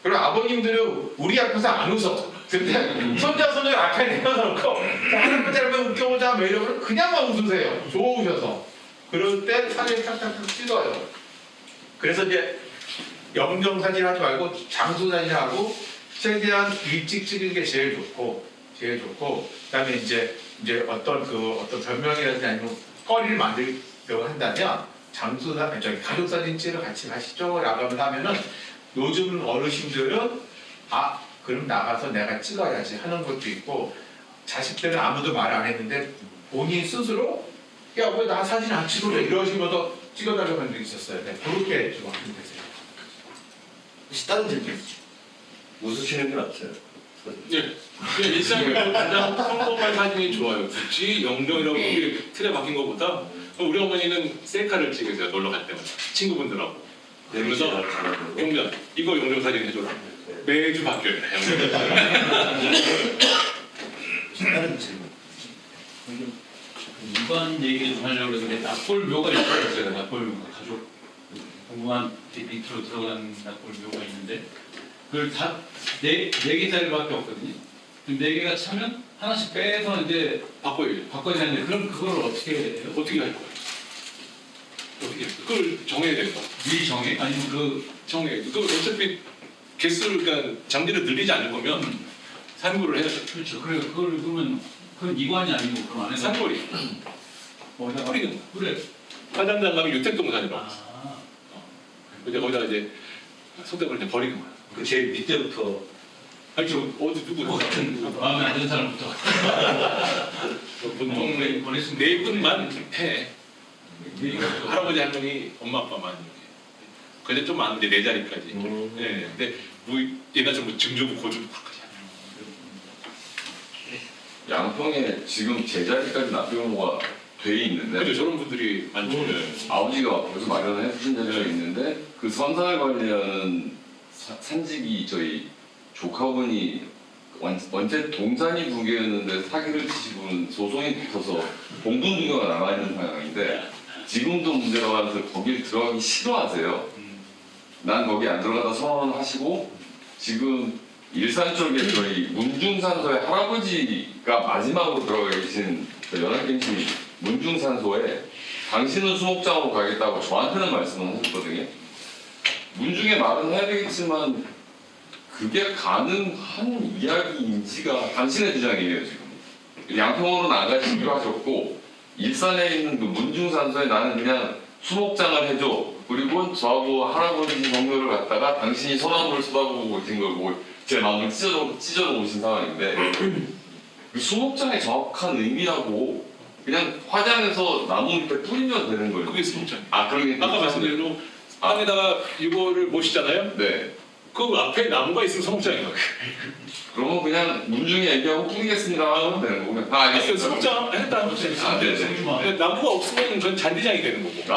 그리고 아버님들은 우리 앞에서 안 웃어. 근데 손자 손녀 앞에 내려놓고 할아버지 할머니 웃겨보자 뭐 이러면 그냥만 웃으세요. 좋으셔서. 그럴 때 사진 탁탁탁 찍어요. 그래서 이제 영정 사진 하지 말고 장수 사진 하고 최대한 일찍 찍는 게 제일 좋고 그다음에 이제 어떤 변명이라든지 아니면 거리를 만들려고 한다면 가족 사진 찍으러 같이 가시죠 라고 하면은 요즘 어르신들은 그럼 나가서 내가 찍어야지 하는 것도 있고 자식들은 아무도 말 안 했는데 본인 스스로 야 왜 나 사진 안 찍어줘 이러시면서 찍어달라고 한 적이 있었어요. 네, 그렇게 좀 힘드세요. 혹시 다른 질문 있으시죠? 웃으시는 게 낫죠. 예. 그냥 일상적으로 가장 평범한 사진이 좋아요. 굳이 영정이라고 이렇게 틀에 박힌 것보다 우리 어머니는 셀카를 찍으세요. 놀러 갈 때마다 친구분들하고. 그래서 용전 이거 영정 사진 해줘라. 매주 바뀌어요. 영정. 다른 질문. 일반 얘기 좀 하려고 했는데 납골묘가 있어요. 납골묘가 가족 공무원 밑으로 들어간 납골묘가 있는데 그걸 다네 개짜리밖에 없거든요. 그럼 네 개가 차면 하나씩 빼서 이제 바꿔야 되는데 그럼 그걸 어떻게 해요? 어떻게 할 거예요? 어떻게 해요? 그걸 정해야 되는 거. 미리 정해? 아니면 정해. 그 어차피 개수를 그러니까 장비를 늘리지 않을 거면 산골을 해야죠. 그렇죠. 그걸 그러면 그건 이관이 아니고 그럼 안에 산골이. 뿌리는 그래. 화장장 가면 유택동산이라고. 근데 거기다가 이제 손대을 이제 버리는 거야. 그 제일 밑에부터 아니 저 어디 누구 마음에 안 드는 사람부터. 보통 네 분만 해. 할아버지 할머니 엄마 아빠만 이렇게. 근데 좀 많은데 네 자리까지. 네. 근데 뭐 옛날처럼 뭐 증조부 고조부 다 그냥. 양평에 지금 제자리까지 납병호가 돼 있는데 그죠 저런 분들이 많죠. 아버지가 벌써 마련해 주신 자리가 있는데 그 선산을 관리하는 산직이 저희 조카분이 원체 동산이 두 개였는데 사기를 치시고는 소송이 붙어서 공분 두개가 남아있는 상황인데 지금도 문제가 많아서 거길 들어가기 싫어하세요. 난 거기 안 들어가다 선언하시고 지금 일산 쪽에 저희 문중산소에 할아버지가 마지막으로 들어가 계신 연합갱신 문중산소에 당신은 수목장으로 가겠다고 저한테는 말씀을 하셨거든요. 문중에 말은 해야 되겠지만 그게 가능한 이야기인지가 당신의 주장이에요 지금. 양평으로는 안 가시기로 하셨고 일산에 있는 그 문중산소에 나는 그냥 수목장을 해줘. 그리고 저하고 할아버지 성묘를 갖다가 당신이 소나무를 쏟아보고 계신 거고 제 마음을 찢어놓으신 상황인데 그 수목장의 정확한 의미하고 그냥 화장해서 나무 밑에 뿌리면 되는 거예요. 그게 수목장. 아 그러게. 아까 말씀드린 대로 땅에다가 이거를 모시잖아요. 네. 그 앞에 나무가 있으면 수목장인 거예요. 그러면 그냥 문중에 얘기하고 뿌리겠습니다 하면 되는 거고요. 아 알겠습니다. 수목장 했다는 거죠. 아 네네. 나무가 없으면 그건 잔디장이 되는 거고. 네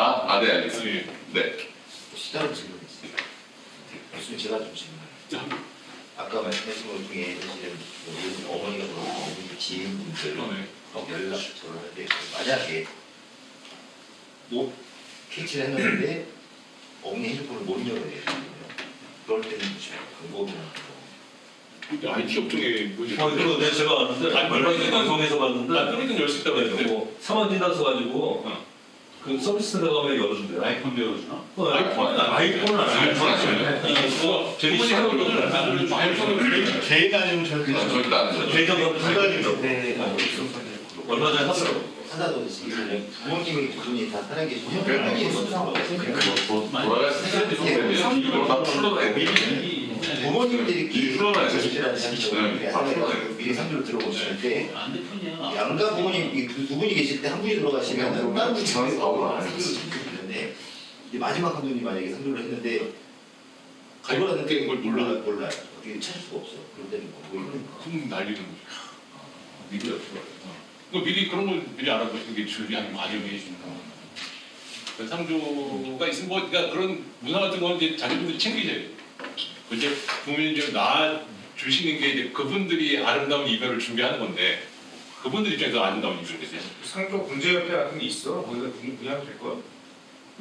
알겠습니다. 네. 혹시 다른 질문 있으세요? 교수님 제가 좀 질문할게요. 아까 말씀하신 것 중에 사실은 뭐 어머니가 그렇고 지인분들 연락처를 할 때 만약에 뭐 캐치를 했는데 어머니 핸드폰을 못 열어내거든요. 그럴 때는 방법이나 IT 업종에 뭐지? 그거 네, 제가 아는데 얼마 전에 방송에서 봤는데 끊이든 열 수 있다고 했는데 뭐 사망진단서 가지고 그 서비스 들어가면 열어준대요. 아이폰도 열어주나? 아이폰은 아니에요. 되게 시끄러워요. 개인 아니면 절대 개인적으로 얼마 전에 하더라고. 하나도 있어요. 부모님이 두 분이 다 살아 계시면 편하게 순서가 부모님들이 미리 상주를 들어보실 때 양가 부모님 두 분이 계실 때 한 분이 들어가시면 다른 분이 상주를 했는데 마지막 한 분이 만약에 상주를 했는데 가입된 걸 몰라요. 어떻게 찾을 수가 없어. 그럴 때는 그럼 날리는 거죠. 미리 없어요. 미리 그런 걸 미리 알아보시는 게 중요한 과정이 해주는 거. 상조가 있으면 뭐 그러니까 그런 문화 같은 거는 이제 자녀분들이 챙기셔야 돼요. 이제 부모님이 낳아 주시는 게 이제 그분들이 아름다운 이별을 준비하는 건데 그분들 입장에서 아름다운 이별을 되세요. 상조 군제협회 같은 게 있어. 거기다 분양이 될 거야.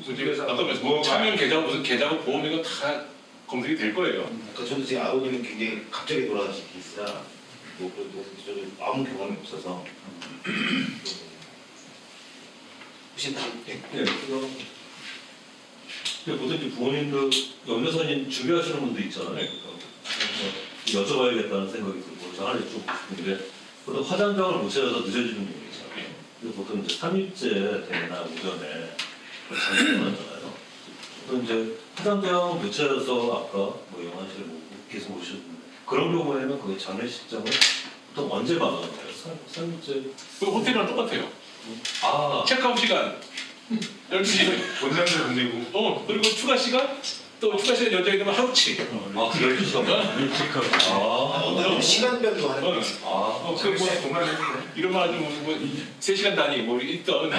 그래서 아까 말씀 차명 계좌 무슨 계좌고 보험 이거 다 검색이 될 거예요. 그러니까 저도 제 아버님은 굉장히 갑자기 돌아가신 케이스라 뭐 저도 아무 경험이 없어서 혹시 다 보통 이제 부모님도 연애선인 준비하시는 분도 있잖아요. 그래서 여쭤봐야겠다는 생각이 들고 저 하나 여쭤보고 싶은데 보통 화장장을 못 찾아서 늦어지는 경우 있잖아요. 근데 보통 이제 3일째 되나 오전에 장난을 하잖아요. 보통 이제 화장장을 못 찾아서 아까 뭐 영화실 보고 계속 오셨는데 그런 경우에는 그 장례식장을 보통 언제 받아가요? 3일째. 그 호텔이랑 똑같아요. 아, 체크아웃 시간 12시. 원장들 보내고. 그리고 추가 시간? 또 추가 시간 연장이 되면 하루치. 아, 그 12시간. 오늘은 시간별로 하는 거예요. 이러면 아주 뭐 3시간 단위 뭐 있던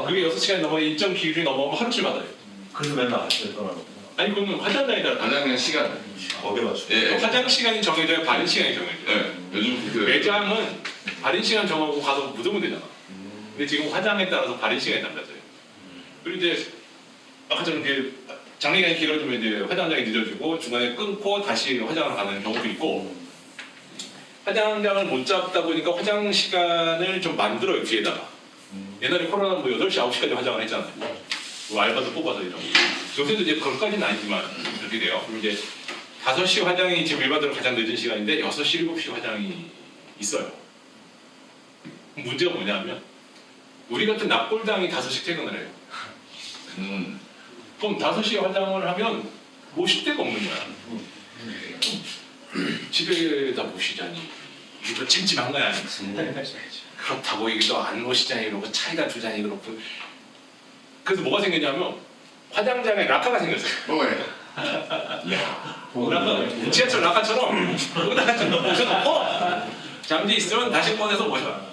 그게 6시간이 넘어 일정 기준이 넘어가면 하루치 받아요. 그래서 맨날 아침에 떠나는구나. 아니 그러면 화장장이다. 가장 시간. 거기에 맞춰. 예. 화장 시간이 정해져요? 발인 시간이 정해져요? 예. 요즘 그 매장은 발인 시간 정하고 가서 묻으면 되잖아. 근데 지금 화장에 따라서 발인 시간이 달라져요. 그리고 이제 아까 전에 이제 장례기간이 길어지면 이제 화장장이 늦어지고 중간에 끊고 다시 화장을 가는 경우도 있고 화장장을 못 잡다 보니까 화장 시간을 좀 만들어요 뒤에다가. 옛날에 코로나 뭐 8시, 9시까지 화장을 했잖아요. 뭐 알바도 뽑아서 이런 거. 요새도 이제 그것까지는 아니지만 그렇게 돼요. 그럼 이제 5시 화장이 지금 일반적으로 가장 늦은 시간인데 6시, 7시 화장이 있어요. 문제가 뭐냐면 우리 같은 납골당이 5시 퇴근을 해요. 그럼 5시에 화장을 하면 모실 데가 없는 거야. 집에다 모시자니 이게 또 찜찜한 거야. 그렇다고 이게 또 안 모시자니 그러고 차이가 두자니 그렇고. 그래서 뭐가 생겼냐면 화장장에 락카가 생겼어요. 락카, 지하철 락카처럼 거기다가 좀 모셔놓고 잠시 있으면 다시 꺼내서 모셔.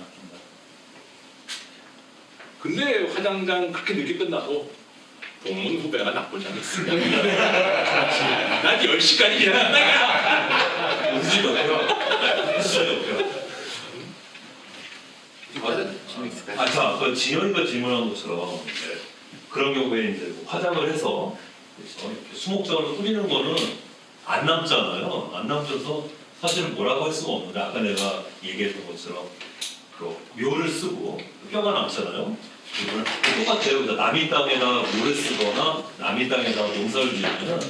근데 화장장 그렇게 늦게 끝나도 동문 후배가 납골장에 있으니까 난 10시까지 기다린다. 웃지도 않고요. 자, 그 진영이가 질문한 것처럼 그런 경우에 이제 화장을 해서 이렇게 수목장을 꾸미는 거는 안 남잖아요. 안 남져서 사실은 뭐라고 할 수가 없는데 아까 내가 얘기했던 것처럼 그 묘를 쓰고 뼈가 남잖아요. 이거는 똑같아요. 그러니까 남의 땅에다 묘를 쓰거나 남의 땅에다 농사를 지으면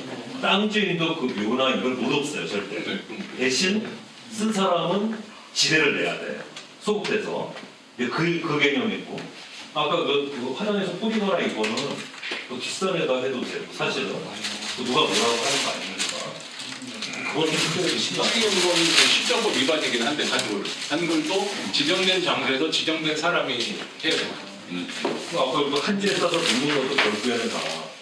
땅 주인도 그 묘나 이걸 못 없어요 절대. 대신 쓴 사람은 지대를 내야 돼. 소급돼서. 그 개념이고 아까 그 화장에서 뿌리거나 이거는 그 뒷선에다 해도 되고 사실은 누가 뭐라고 하는 거 아니니까 그건 특별히 신경 뿌리는 거는 실정법 위반이긴 한데 한글도 지정된 장소에서 지정된 사람이 해야 돼요. 아까 그 한지에 싸서 묻는 것도 결국에는 다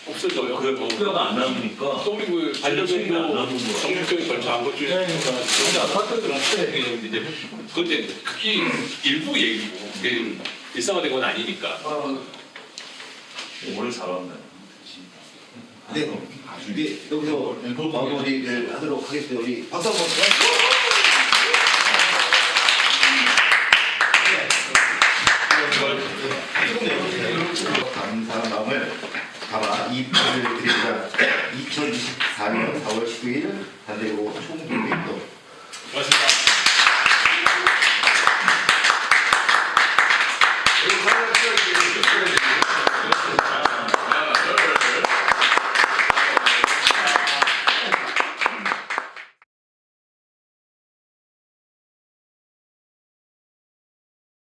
없어져요. 그 뼈가 안 남으니까 또 그 반려동도 안 남는 거야. 정신적인 걸쳐한 것 중에 근데 아파트들한테 이제 그게 그게 일부 얘기고 그게 일상화된 건 아니니까. 오늘 잘왔네. 네, 이제 여기서 마무리를 하도록 하겠습니다. 우리 박수 한번 감사한 마음을 담아 이 표를 드립니다. 2024년 4월 12일 단대로 총기회의도 고맙습니다.